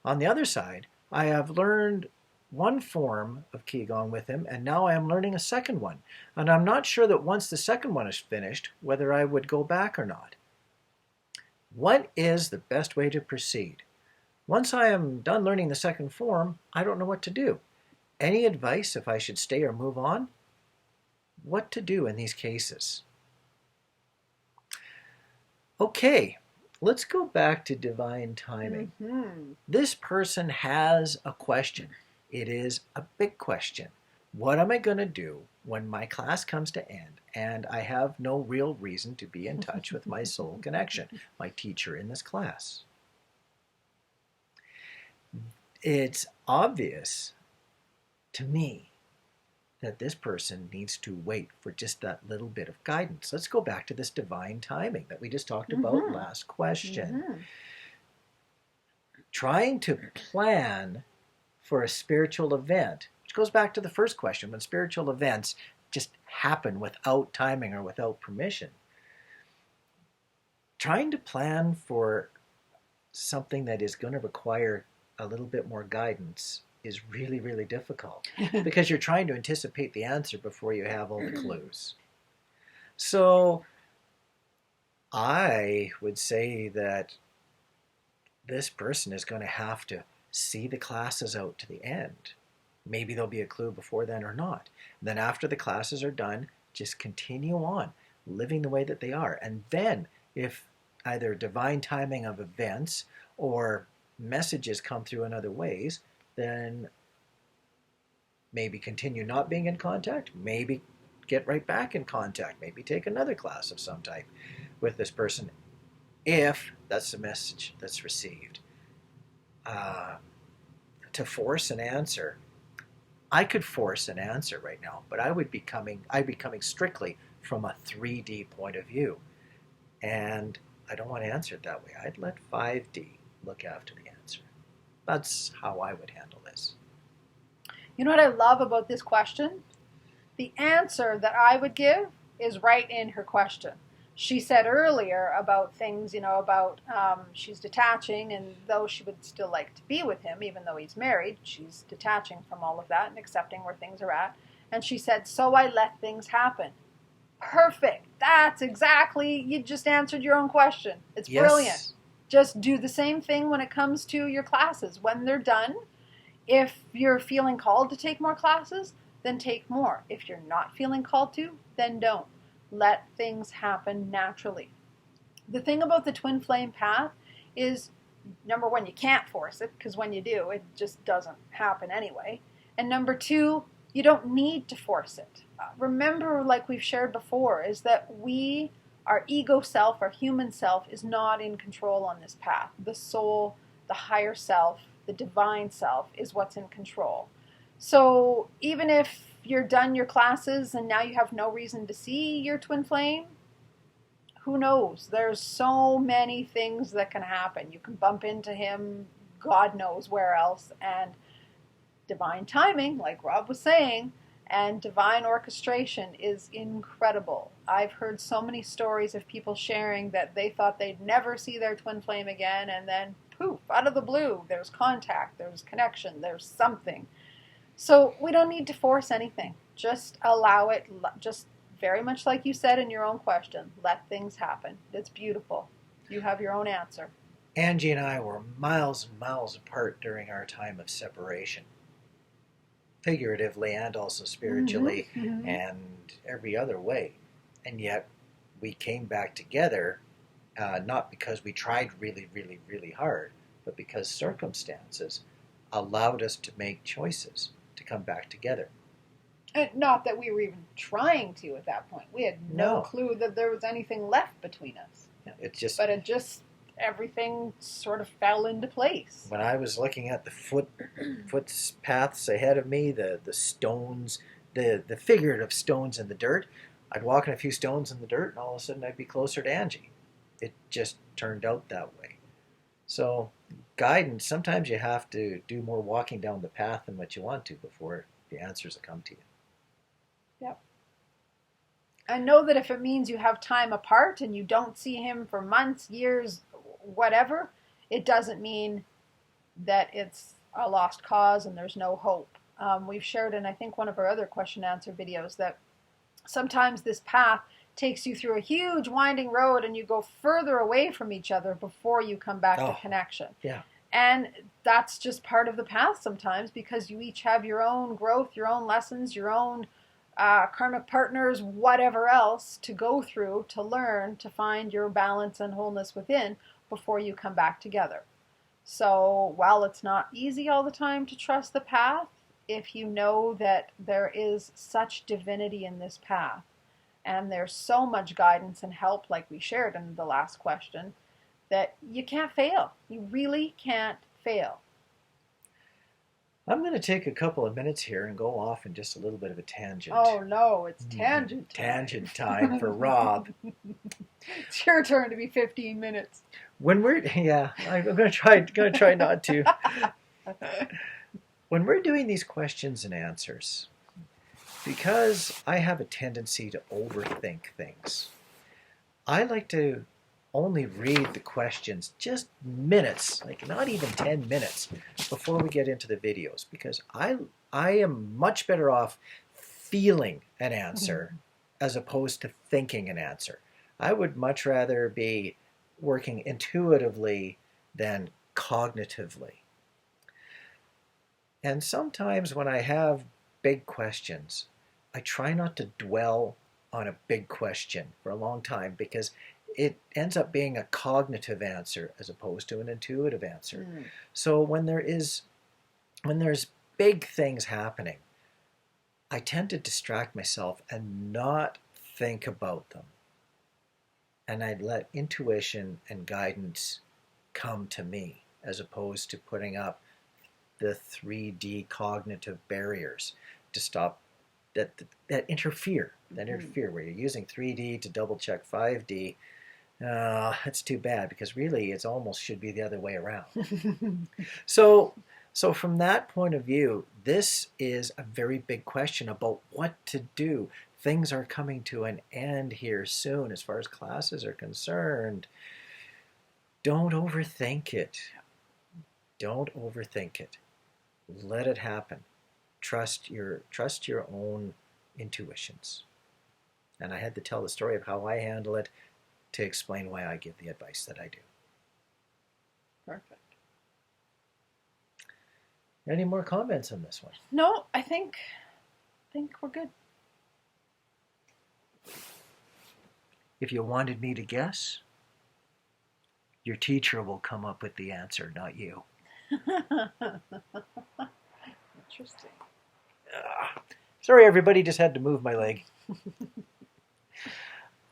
On the other side, I have learned one form of Qigong with him, and now I am learning a second one, and I'm not sure that once the second one is finished, whether I would go back or not. What is the best way to proceed? Once I am done learning the second form, I don't know what to do. Any advice if I should stay or move on? What to do in these cases? Okay, let's go back to divine timing. This person has a question. It is a big question. What am I going to do when my class comes to end and I have no real reason to be in touch with my soul connection, my teacher in this class? It's obvious to me that this person needs to wait for just that little bit of guidance. Let's go back to this divine timing that we just talked about last question. Trying to plan for a spiritual event, which goes back to the first question, when spiritual events just happen without timing or without permission. Trying to plan for something that is going to require a little bit more guidance is really, really difficult because you're trying to anticipate the answer before you have all the clues. So I would say that this person is going to have to see the classes out to the end. Maybe there'll be a clue before then or not. And then after the classes are done, just continue on living the way that they are. And then if either divine timing of events or messages come through in other ways, then maybe continue not being in contact, maybe get right back in contact, maybe take another class of some type with this person if that's the message that's received. To force an answer, I could force an answer right now, but I'd be coming strictly from a 3D point of view. And I don't want to answer it that way. I'd let 5D look after the answer. That's how I would handle this. You know what I love about this question? The answer that I would give is right in her question. She said earlier about things, about she's detaching, and though she would still like to be with him, even though he's married, she's detaching from all of that and accepting where things are at. And she said, so I let things happen. Perfect. That's exactly, you just answered your own question. It's brilliant. Just do the same thing when it comes to your classes. When they're done, if you're feeling called to take more classes, then take more. If you're not feeling called to, then don't. Let things happen naturally. The thing about the twin flame path is, number one, you can't force it, because when you do, it just doesn't happen anyway. And number two, you don't need to force it. Remember, like we've shared before, is that our ego self, our human self, is not in control on this path. The soul, the higher self, the divine self is what's in control. So even if you're done your classes and now you have no reason to see your twin flame, who knows? There's so many things that can happen. You can bump into him, God knows where else, and divine timing, like Rob was saying, and divine orchestration is incredible. I've heard so many stories of people sharing that they thought they'd never see their twin flame again, and then poof, out of the blue, there's contact, there's connection, there's something. So we don't need to force anything. Just allow it, just very much like you said in your own question, let things happen. It's beautiful. You have your own answer. Angie and I were miles and miles apart during our time of separation, figuratively and also spiritually, and every other way. And yet we came back together, not because we tried really, really, really hard, but because circumstances allowed us to make choices to come back together. And not that we were even trying to at that point. We had no clue that there was anything left between us. Yeah, everything sort of fell into place. When I was looking at the footpaths ahead of me, the stones, the figurative stones in the dirt, I'd walk in a few stones in the dirt, and all of a sudden I'd be closer to Angie. It just turned out that way. So guidance, sometimes you have to do more walking down the path than what you want to before the answers will come to you. Yep. I know that if it means you have time apart and you don't see him for months, years, whatever, it doesn't mean that it's a lost cause and there's no hope. We've shared in, I think, one of our other question answer videos that sometimes this path takes you through a huge winding road and you go further away from each other before you come back to connection. Yeah. And that's just part of the path sometimes, because you each have your own growth, your own lessons, your own karmic partners, whatever else to go through, to learn, to find your balance and wholeness within before you come back together. So while it's not easy all the time to trust the path, if you know that there is such divinity in this path, and there's so much guidance and help, like we shared in the last question, that you can't fail. You really can't fail. I'm going to take a couple of minutes here and go off in just a little bit of a tangent. Oh no, it's tangent time. Tangent time for Rob. It's your turn to be 15 minutes. I'm going to try not to. When we're doing these questions and answers, because I have a tendency to overthink things, I like to only read the questions just minutes, like not even 10 minutes before we get into the videos, because I am much better off feeling an answer as opposed to thinking an answer. I would much rather be working intuitively than cognitively. And sometimes when I have big questions, I try not to dwell on a big question for a long time, because it ends up being a cognitive answer as opposed to an intuitive answer. So when there's big things happening, I tend to distract myself and not think about them. And I'd let intuition and guidance come to me, as opposed to putting up the 3D cognitive barriers to stop that interfere where you're using 3D to double check 5D. That's too bad, because really it's almost should be the other way around. So from that point of view, this is a very big question about what to do. Things are coming to an end here soon as far as classes are concerned. Don't overthink it. Don't overthink it. Let it happen. Trust your own intuitions. And I had to tell the story of how I handle it to explain why I give the advice that I do. Perfect. Any more comments on this one? No, I think we're good. If you wanted me to guess, your teacher will come up with the answer, not you. Interesting. Sorry, everybody, just had to move my leg.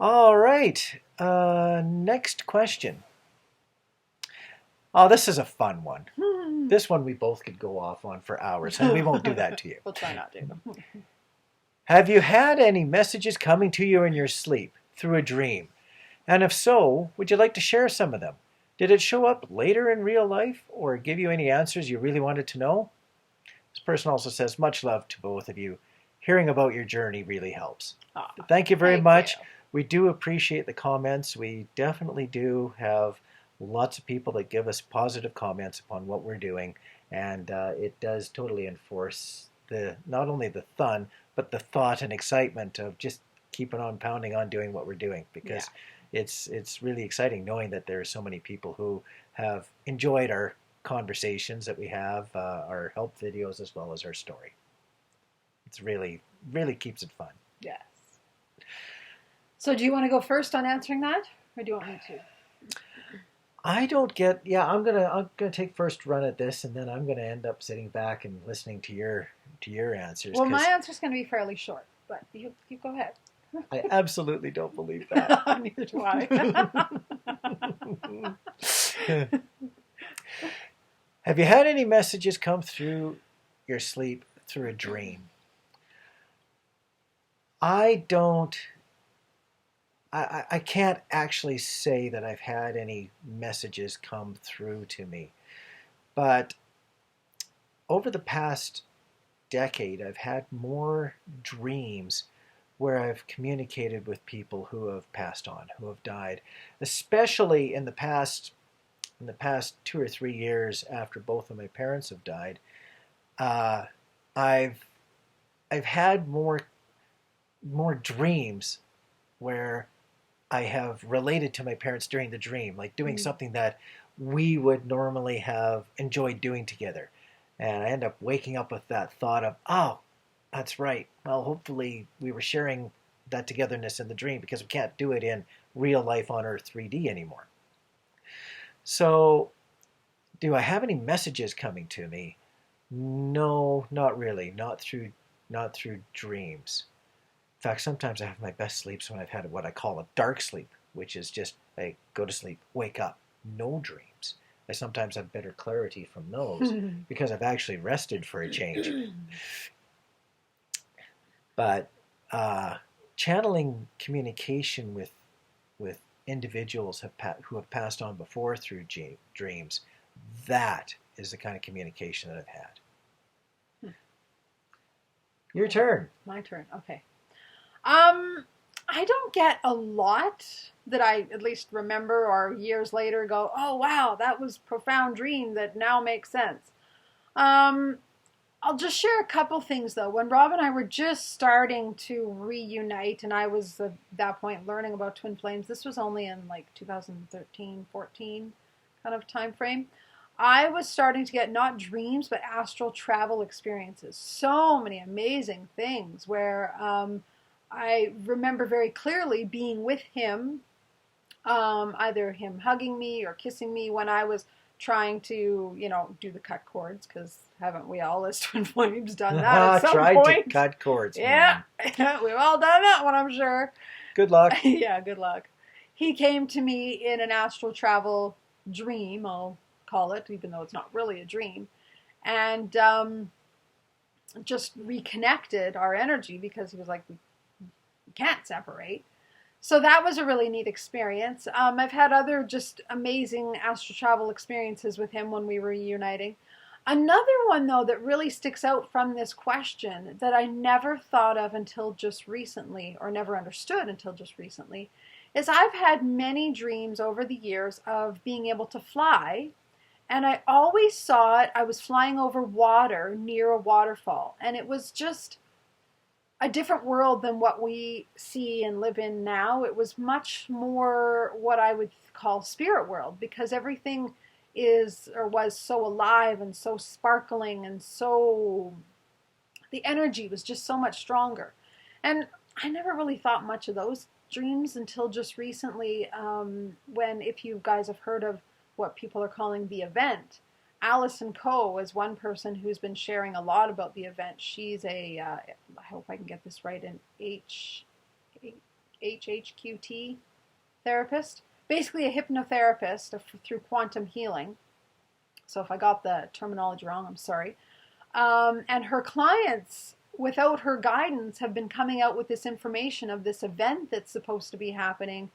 All right, next question. Oh, this is a fun one. This one we both could go off on for hours, and we won't do that to you. We'll try not to. Have you had any messages coming to you in your sleep through a dream? And if so, would you like to share some of them? Did it show up later in real life, or give you any answers you really wanted to know? This person also says, much love to both of you. Hearing about your journey really helps. Thank you very much. We do appreciate the comments. We definitely do have lots of people that give us positive comments upon what we're doing, and it does totally enforce not only the fun, but the thought and excitement of just keeping on pounding on doing what we're doing, because it's really exciting knowing that there are so many people who have enjoyed our conversations that we have, our help videos, as well as our story. It's really keeps it fun. Yes. So do you want to go first on answering that, or do you want me to? I don't get. Yeah, I'm gonna take first run at this, and then I'm gonna end up sitting back and listening to your answers. Well, my answer's going to be fairly short, but you go ahead. I absolutely don't believe that. Neither do I. Have you had any messages come through your sleep through a dream? I don't. I can't actually say that I've had any messages come through to me. But over the past decade, I've had more dreams where I've communicated with people who have passed on, who have died, especially in the past 2 or 3 years after both of my parents have died. I've had more dreams where I have related to my parents during the dream, like doing something that we would normally have enjoyed doing together. And I end up waking up with that thought of, oh, that's right. Well, hopefully we were sharing that togetherness in the dream, because we can't do it in real life on Earth 3D anymore. So, do I have any messages coming to me? No, not really. Not through dreams. In fact, sometimes I have my best sleeps when I've had what I call a dark sleep, which is just I go to sleep, wake up, no dreams. I sometimes have better clarity from those because I've actually rested for a change. But channeling communication with individuals who have passed on before through dreams, that is the kind of communication that I've had. Your turn. My turn. Okay. I don't get a lot that I at least remember or years later go, oh wow, that was a profound dream that now makes sense. Um, I'll just share a couple things though. When Rob and I were just starting to reunite, and I was at that point learning about twin flames, this was only in like 2013, 14 kind of time frame. I was starting to get not dreams, but astral travel experiences. So many amazing things where I remember very clearly being with him, either him hugging me or kissing me when I was trying to, do the cut cords, because haven't we all as twin flames done that at some Tried point? to cut cords. Yeah, we've all done that one, I'm sure. Good luck. Yeah, good luck. He came to me in an astral travel dream, I'll call it, even though it's not really a dream, and just reconnected our energy because he was like, we can't separate. So that was a really neat experience. I've had other just amazing astral travel experiences with him when we were reuniting. Another one, though, that really sticks out from this question that I never thought of until just recently, or never understood until just recently, is I've had many dreams over the years of being able to fly, and I always saw it. I was flying over water near a waterfall, and it was just a different world than what we see and live in now. It was much more what I would call spirit world, because everything is or was so alive and so sparkling, and so the energy was just so much stronger. And I never really thought much of those dreams until just recently, when, if you guys have heard of what people are calling the event, Allison Coe is one person who's been sharing a lot about the event. She's a, I hope I can get this right, an HHQT therapist. Basically a hypnotherapist through quantum healing. So if I got the terminology wrong, I'm sorry. And her clients, without her guidance, have been coming out with this information of this event that's supposed to be happening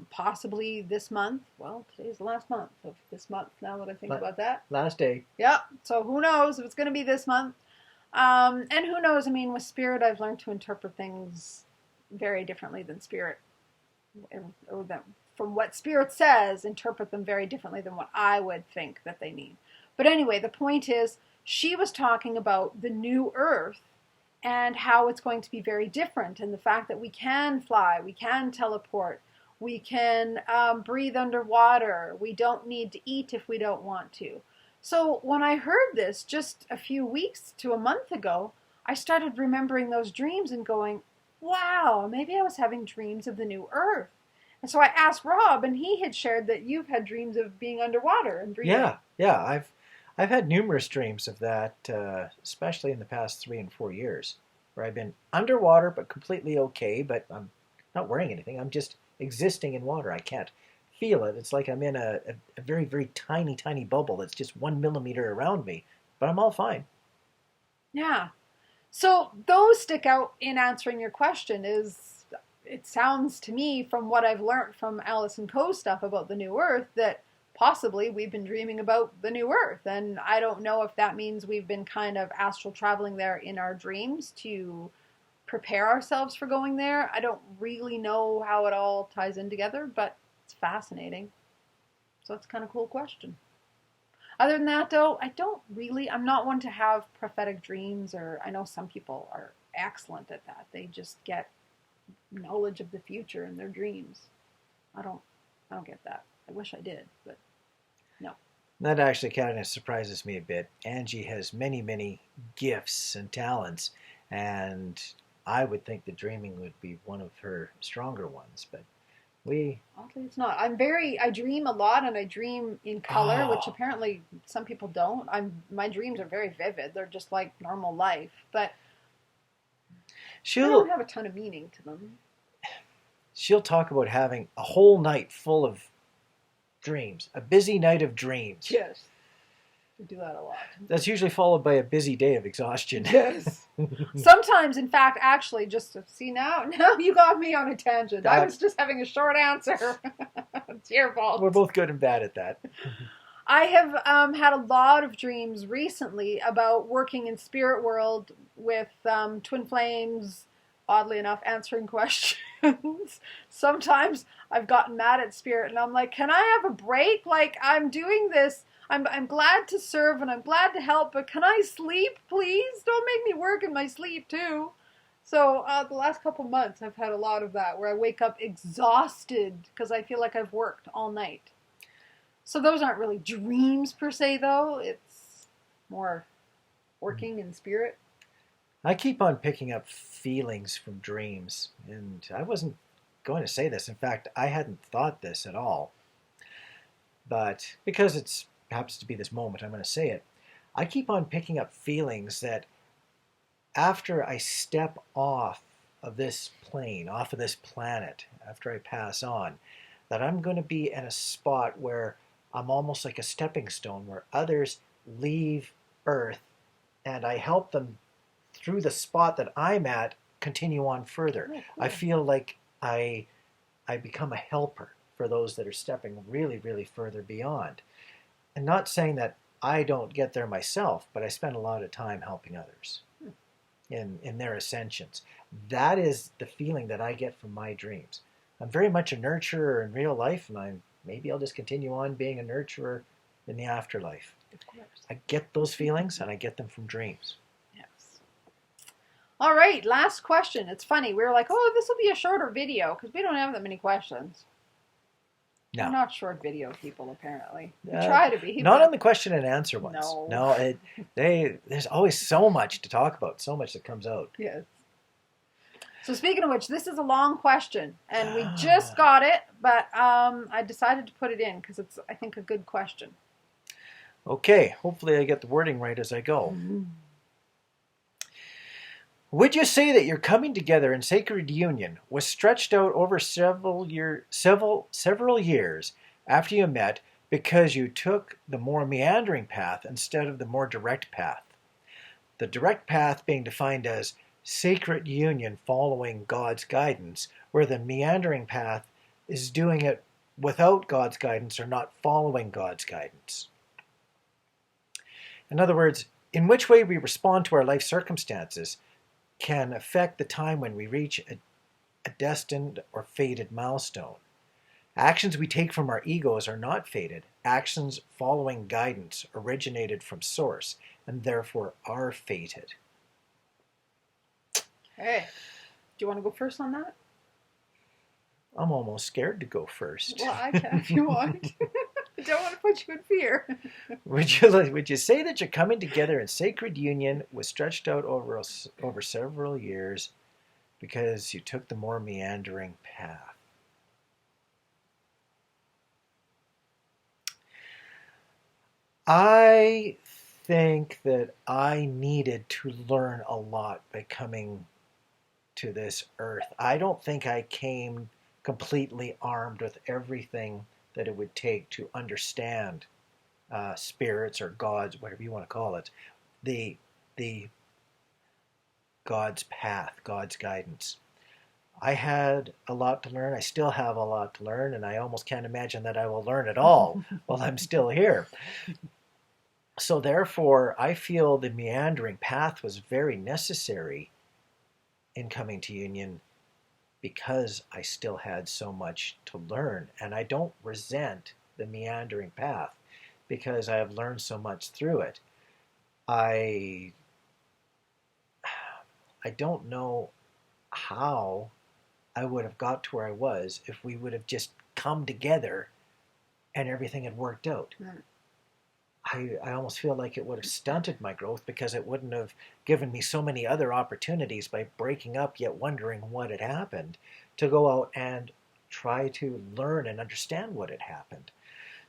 possibly this month. Well, today's the last month of this month, now that I think about that. Last day. Yep. So who knows if it's going to be this month. And who knows, I mean, with spirit, I've learned to interpret things very differently than spirit. Or that, from what spirit says, interpret them very differently than what I would think that they mean. But anyway, the point is, she was talking about the new earth and how it's going to be very different, and the fact that we can fly, we can teleport, we can breathe underwater, we don't need to eat if we don't want to. So when I heard this just a few weeks to a month ago, I started remembering those dreams and going, wow, maybe I was having dreams of the new earth. And so I asked Rob, and he had shared that you've had dreams of being underwater and breathing. Yeah. I've had numerous dreams of that, especially in the past 3 and 4 years, where I've been underwater but completely okay, but I'm not wearing anything. I'm just existing in water. I can't feel it. It's like I'm in a very, very tiny, tiny bubble that's just 1 millimeter around me, but I'm all fine. Yeah. So those stick out in answering your question. It sounds to me, from what I've learned from Allison Coe's stuff about the new earth, that possibly we've been dreaming about the new earth. And I don't know if that means we've been kind of astral traveling there in our dreams to prepare ourselves for going there. I don't really know how it all ties in together, but it's fascinating. So it's kind of a cool question. Other than that, though, I'm not one to have prophetic dreams, or I know some people are excellent at that. They just get knowledge of the future in their dreams. I don't get that. I wish I did, but no. That actually kind of surprises me a bit. Angie has many, many gifts and talents, and I would think that dreaming would be one of her stronger ones, but oddly it's not. I dream a lot, and I dream in color, which apparently some people don't. My dreams are very vivid. They're just like normal life, but they don't have a ton of meaning to them. She'll talk about having a whole night full of dreams, a busy night of dreams. Yes, I do that a lot. That's usually followed by a busy day of exhaustion. Yes. Sometimes, in fact, actually, just to see now you got me on a tangent. I was just having a short answer. It's your fault. We're both good and bad at that. I have had a lot of dreams recently about working in spirit world with twin flames, oddly enough, answering questions. Sometimes I've gotten mad at Spirit and I'm like, can I have a break? Like, I'm doing this. I'm glad to serve and I'm glad to help, but can I sleep, please? Don't make me work in my sleep, too. So the last couple months, I've had a lot of that, where I wake up exhausted because I feel like I've worked all night. So those aren't really dreams per se, though. It's more working in spirit. I keep on picking up feelings from dreams, and I wasn't going to say this. In fact, I hadn't thought this at all. But because it happens to be this moment, I'm going to say it. I keep on picking up feelings that after I step off of this plane, off of this planet, after I pass on, that I'm going to be in a spot where I'm almost like a stepping stone, where others leave Earth and I help them through the spot that I'm at continue on further. Oh, cool. I feel like I become a helper for those that are stepping really, really further beyond. And not saying that I don't get there myself, but I spend a lot of time helping others in their ascensions. That is the feeling that I get from my dreams. I'm very much a nurturer in real life, and maybe I'll just continue on being a nurturer in the afterlife. Of course. I get those feelings, and I get them from dreams. Yes. All right, last question. It's funny. We were like, oh, this will be a shorter video, because we don't have that many questions. No. We're not short video people, apparently. We try to be. Not on the question and answer ones. No. There's always so much to talk about, so much that comes out. Yes. So speaking of which, this is a long question, and we just got it, but I decided to put it in because it's, I think, a good question. Okay, hopefully I get the wording right as I go. Mm-hmm. Would you say that your coming together in sacred union was stretched out over several years after you met because you took the more meandering path instead of the more direct path? The direct path being defined as sacred union following God's guidance, where the meandering path is doing it without God's guidance or not following God's guidance. In other words, in which way we respond to our life circumstances can affect the time when we reach a destined or fated milestone. Actions we take from our egos are not fated. Actions following guidance originated from source and therefore are fated. Okay. Do you want to go first on that? I'm almost scared to go first. Well, I can if you want. I don't want to put you in fear. Would you say that your coming together in sacred union was stretched out over several years because you took the more meandering path? I think that I needed to learn a lot by coming to this earth. I don't think I came completely armed with everything that it would take to understand spirits or gods, whatever you want to call it, the God's path, God's guidance. I had a lot to learn. I still have a lot to learn, and I almost can't imagine that I will learn it all while I'm still here. So therefore, I feel the meandering path was very necessary in coming to union because I still had so much to learn. And I don't resent the meandering path because I have learned so much through it. I don't know how I would have got to where I was if we would have just come together and everything had worked out. Mm. I almost feel like it would have stunted my growth because it wouldn't have given me so many other opportunities by breaking up yet wondering what had happened to go out and try to learn and understand what had happened.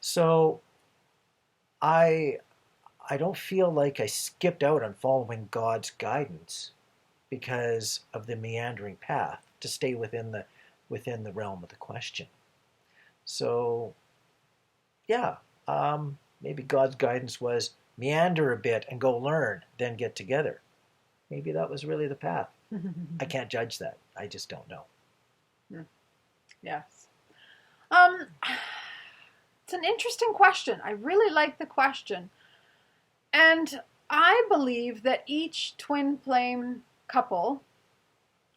So I don't feel like I skipped out on following God's guidance because of the meandering path to stay within the realm of the question. So yeah, maybe God's guidance was meander a bit and go learn, then get together. Maybe that was really the path. I can't judge that. I just don't know. Yes. It's an interesting question. I really like the question. And I believe that each twin flame couple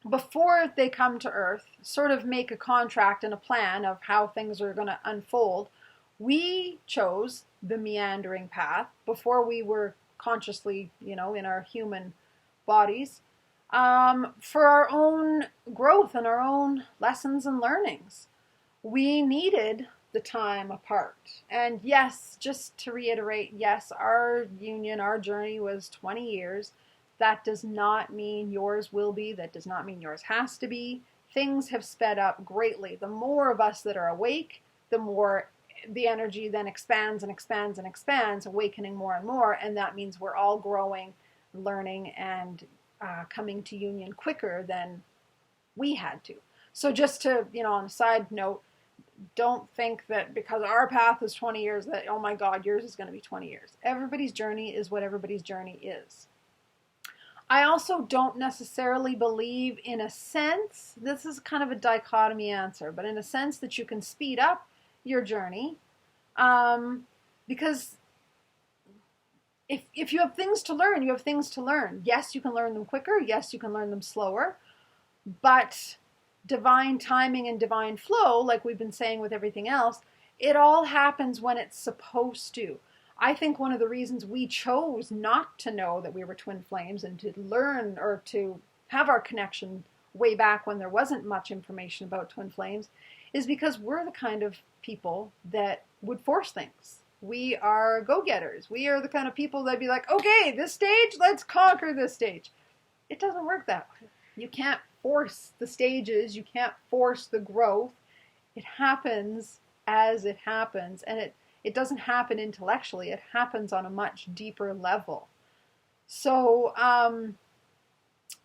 before they come to Earth, sort of make a contract and a plan of how things are going to unfold. We chose the meandering path before we were consciously, in our human bodies, for our own growth and our own lessons and learnings. We needed the time apart. And yes, just to reiterate, yes, our union, our journey was 20 years. That does not mean yours will be. That does not mean yours has to be. Things have sped up greatly. The more of us that are awake, the more the energy then expands and expands and expands, awakening more and more. And that means we're all growing, learning, and coming to union quicker than we had to. So just to, on a side note, don't think that because our path is 20 years that, oh my God, yours is going to be 20 years. Everybody's journey is what everybody's journey is. I also don't necessarily believe, in a sense, this is kind of a dichotomy answer, but in a sense that you can speed up your journey, because if you have things to learn, you have things to learn. Yes, you can learn them quicker. Yes, you can learn them slower. But divine timing and divine flow, like we've been saying with everything else, it all happens when it's supposed to. I think one of the reasons we chose not to know that we were twin flames and to learn or to have our connection way back when there wasn't much information about twin flames is because we're the kind of people that would force things. We are go-getters. We are the kind of people that'd be like, okay, this stage, let's conquer this stage. It doesn't work that way. You can't force the stages. You can't force the growth. It happens as it happens. And it doesn't happen intellectually. It happens on a much deeper level. So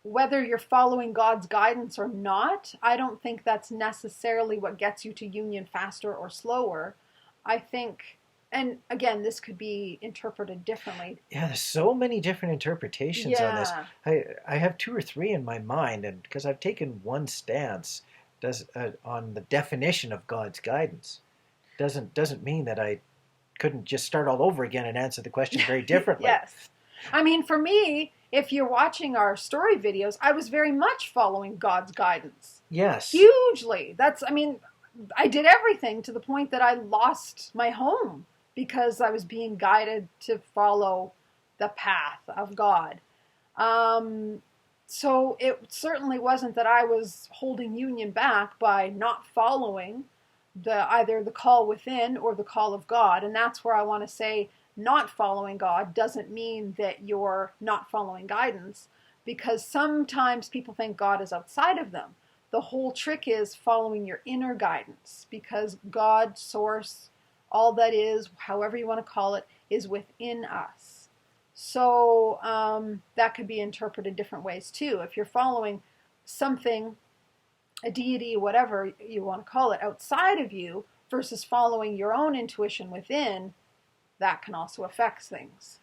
whether you're following God's guidance or not, I don't think that's necessarily what gets you to union faster or slower. I think, and again, this could be interpreted differently. Yeah, there's so many different interpretations on this. I have 2 or 3 in my mind, and because I've taken one stance on the definition of God's guidance, doesn't mean that I couldn't just start all over again and answer the question very differently. Yes. I mean, for me, if you're watching our story videos, I was very much following God's guidance. Yes. Hugely. I did everything to the point that I lost my home because I was being guided to follow the path of God. So it certainly wasn't that I was holding union back by not following either the call within or the call of God. And that's where I want to say not following God doesn't mean that you're not following guidance, because sometimes people think God is outside of them. The whole trick is following your inner guidance, because God, source, all that is, however you want to call it, is within us. So that could be interpreted different ways too. If you're following something, a deity, whatever you want to call it, outside of you versus following your own intuition within, that can also affect things.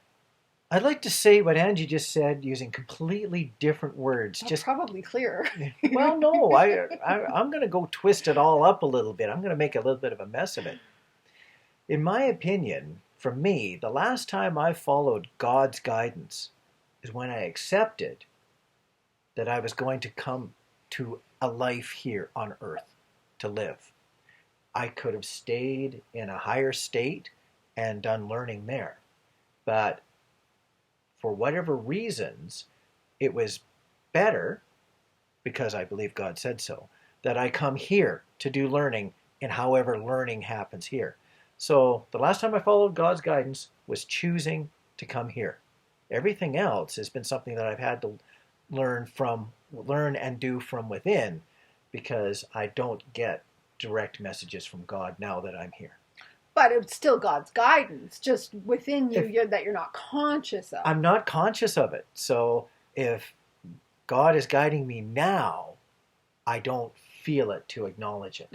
I'd like to say what Angie just said using completely different words. That's probably clearer. Well, no, I'm going to go twist it all up a little bit. I'm going to make a little bit of a mess of it. In my opinion, for me, the last time I followed God's guidance is when I accepted that I was going to come to a life here on earth to live. I could have stayed in a higher state and done learning there. But for whatever reasons, it was better, because I believe God said so, that I come here to do learning, and however learning happens here. So the last time I followed God's guidance was choosing to come here. Everything else has been something that I've had to learn and do from within, because I don't get direct messages from God now that I'm here. But it's still God's guidance, just within you, that you're not conscious of. I'm not conscious of it. So if God is guiding me now, I don't feel it to acknowledge it.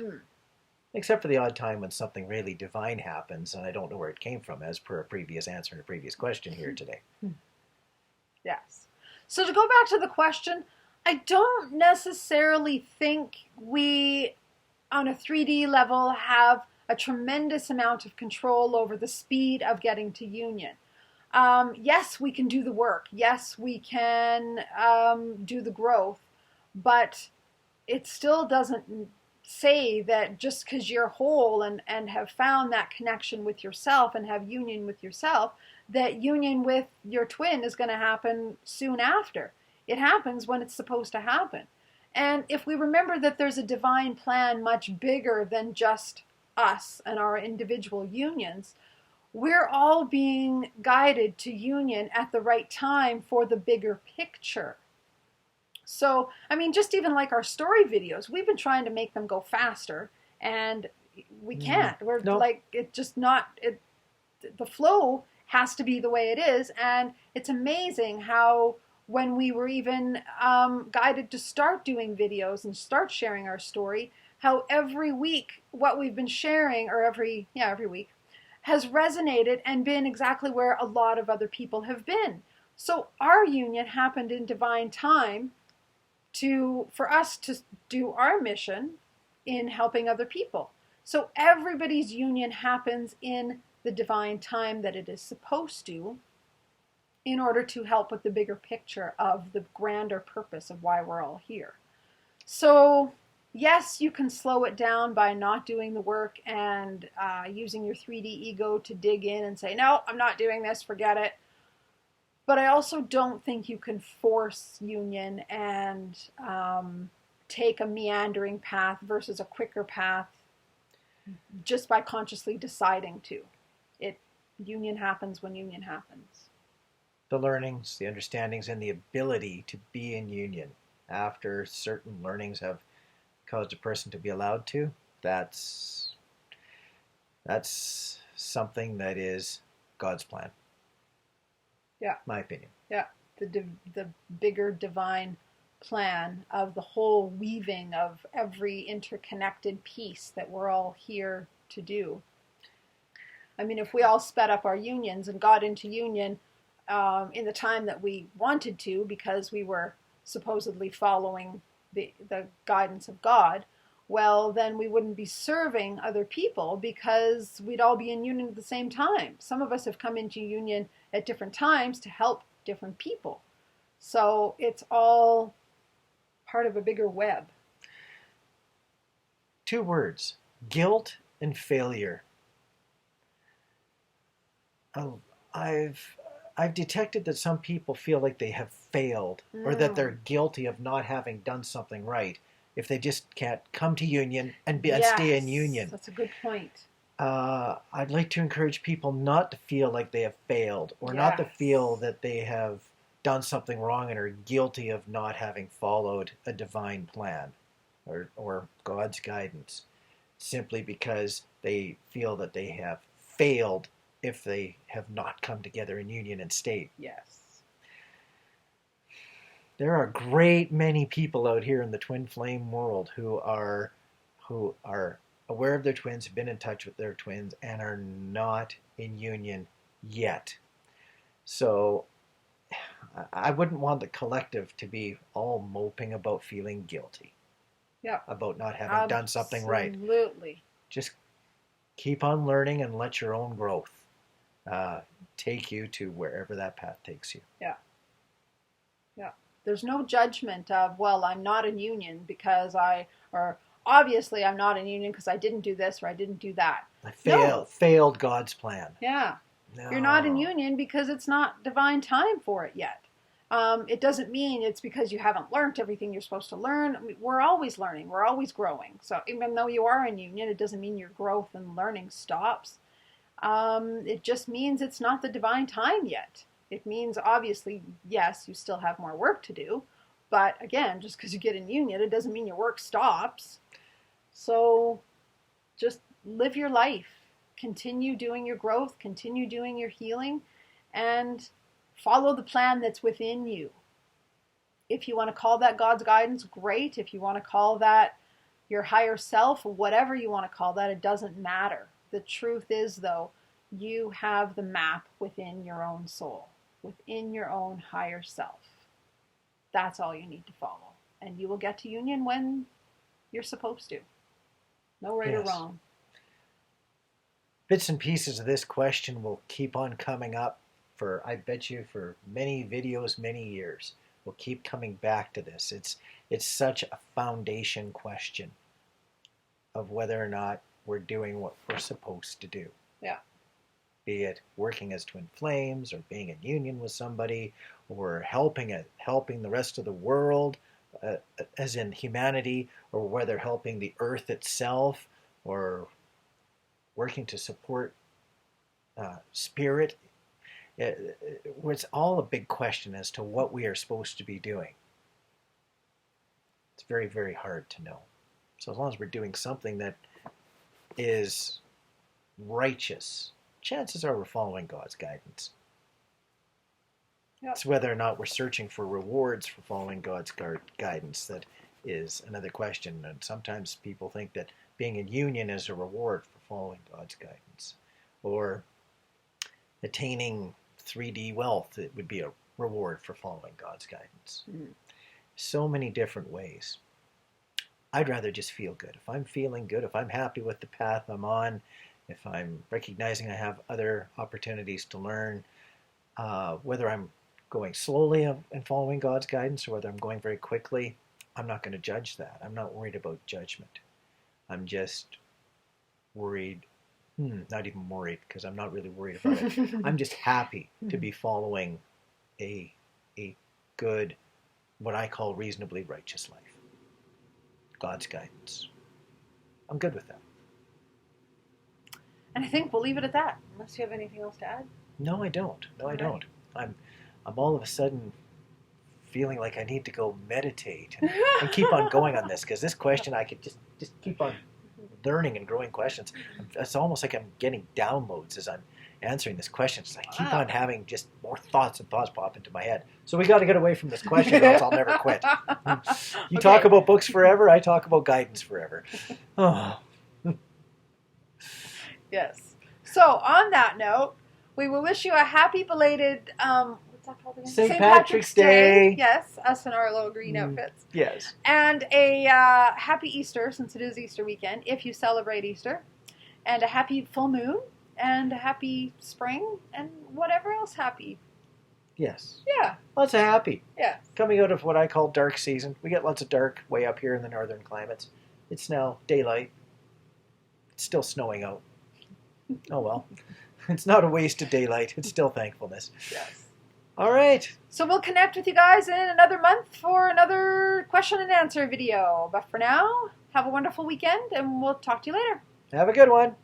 Except for the odd time when something really divine happens and I don't know where it came from, as per a previous answer and a previous question here today. Yes. So to go back to the question, I don't necessarily think we, on a 3D level, have a tremendous amount of control over the speed of getting to union. Yes, we can do the work. Yes, we can do the growth. but it still doesn't say that just because you're whole and have found that connection with yourself and have union with yourself, that union with your twin is going to happen soon after. It happens when it's supposed to happen. And if we remember that there's a divine plan much bigger than just us and our individual unions, we're all being guided to union at the right time for the bigger picture. So, I mean, just even like our story videos, we've been trying to make them go faster, and we can't. We're like, it just not, the flow has to be the way it is. And it's amazing how when we were even guided to start doing videos and start sharing our story, how every week what we've been sharing, or every week, has resonated and been exactly where a lot of other people have been. So our union happened in divine time for us to do our mission in helping other people. So everybody's union happens in the divine time that it is supposed to, in order to help with the bigger picture of the grander purpose of why we're all here. So yes, you can slow it down by not doing the work and using your 3D ego to dig in and say, no, I'm not doing this, forget it. But I also don't think you can force union and take a meandering path versus a quicker path just by consciously deciding to. Union happens when union happens. The learnings, the understandings, and the ability to be in union after certain learnings have caused a person to be allowed to, that's something that is God's plan. Yeah. My opinion. Yeah. The bigger divine plan of the whole weaving of every interconnected piece that we're all here to do. I mean, if we all sped up our unions and got into union in the time that we wanted to, because we were supposedly following the guidance of God, well, then we wouldn't be serving other people, because we'd all be in union at the same time. Some of us have come into union at different times to help different people. So it's all part of a bigger web. 2 words: guilt and failure. I've detected that some people feel like they have failed, or that they're guilty of not having done something right if they just can't come to union and stay in union. That's a good point. I'd like to encourage people not to feel like they have failed, or not to feel that they have done something wrong and are guilty of not having followed a divine plan or God's guidance, simply because they feel that they have failed if they have not come together in union and stayed. Yes. There are a great many people out here in the twin flame world who are aware of their twins, have been in touch with their twins, and are not in union yet. So I wouldn't want the collective to be all moping about feeling guilty. Yeah. About not having done something right. Absolutely. Just keep on learning and let your own growth take you to wherever that path takes you. Yeah. Yeah. There's no judgment of, well, I'm not in union because obviously I'm not in union because I didn't do this or I didn't do that. I failed God's plan. Yeah. No. You're not in union because it's not divine time for it yet. It doesn't mean it's because you haven't learned everything you're supposed to learn. I mean, we're always learning. We're always growing. So even though you are in union, it doesn't mean your growth and learning stops. It just means it's not the divine time yet. It means, obviously, yes, you still have more work to do. But again, just because you get in union, it doesn't mean your work stops. So just live your life. Continue doing your growth. Continue doing your healing. And follow the plan that's within you. If you want to call that God's guidance, great. If you want to call that your higher self, whatever you want to call that, it doesn't matter. The truth is, though, you have the map within your own soul, within your own higher self. That's all you need to follow. And you will get to union when you're supposed to. No right or wrong. Bits and pieces of this question will keep on coming up for, I bet you, for many videos, many years. we'll keep coming back to this. It's such a foundation question of whether or not we're doing what we're supposed to do. Yeah. Be it working as twin flames, or being in union with somebody, or helping the rest of the world, as in humanity, or whether helping the earth itself, or working to support spirit. It's all a big question as to what we are supposed to be doing. It's very, very hard to know. So as long as we're doing something that is righteous, chances are we're following God's guidance. Yep. It's whether or not we're searching for rewards for following God's guidance that is another question. And sometimes people think that being in union is a reward for following God's guidance. Or attaining 3D wealth, it would be a reward for following God's guidance. Mm. So many different ways. I'd rather just feel good. If I'm feeling good, if I'm happy with the path I'm on, if I'm recognizing I have other opportunities to learn, whether I'm going slowly and following God's guidance or whether I'm going very quickly, I'm not going to judge that. I'm not worried about judgment. I'm just worried, not even worried, because I'm not really worried about it. I'm just happy to be following a good, what I call reasonably righteous life. God's guidance. I'm good with that. And I think we'll leave it at that, unless you have anything else to add. No, I don't. I don't. I'm all of a sudden feeling like I need to go meditate and keep on going on this, because this question I could just keep on learning and growing questions. It's almost like I'm getting downloads as I'm answering this question. It's like I keep on having just more thoughts and thoughts pop into my head. So we got to get away from this question, or else I'll never quit. You talk about books forever, I talk about guidance forever. Oh. Yes. So on that note, we will wish you a happy belated what's that called again? St. Patrick's Day. Yes, us in our little green outfits. Yes. And a happy Easter, since it is Easter weekend, if you celebrate Easter. And a happy full moon. And a happy spring. And whatever else happy. Yes. Yeah. Lots of happy. Yeah. Coming out of what I call dark season. We get lots of dark way up here in the northern climates. It's now daylight. It's still snowing out. Oh well. It's not a waste of daylight. It's still thankfulness. Yes. All right. So we'll connect with you guys in another month for another question and answer video. But for now, have a wonderful weekend, and we'll talk to you later. Have a good one.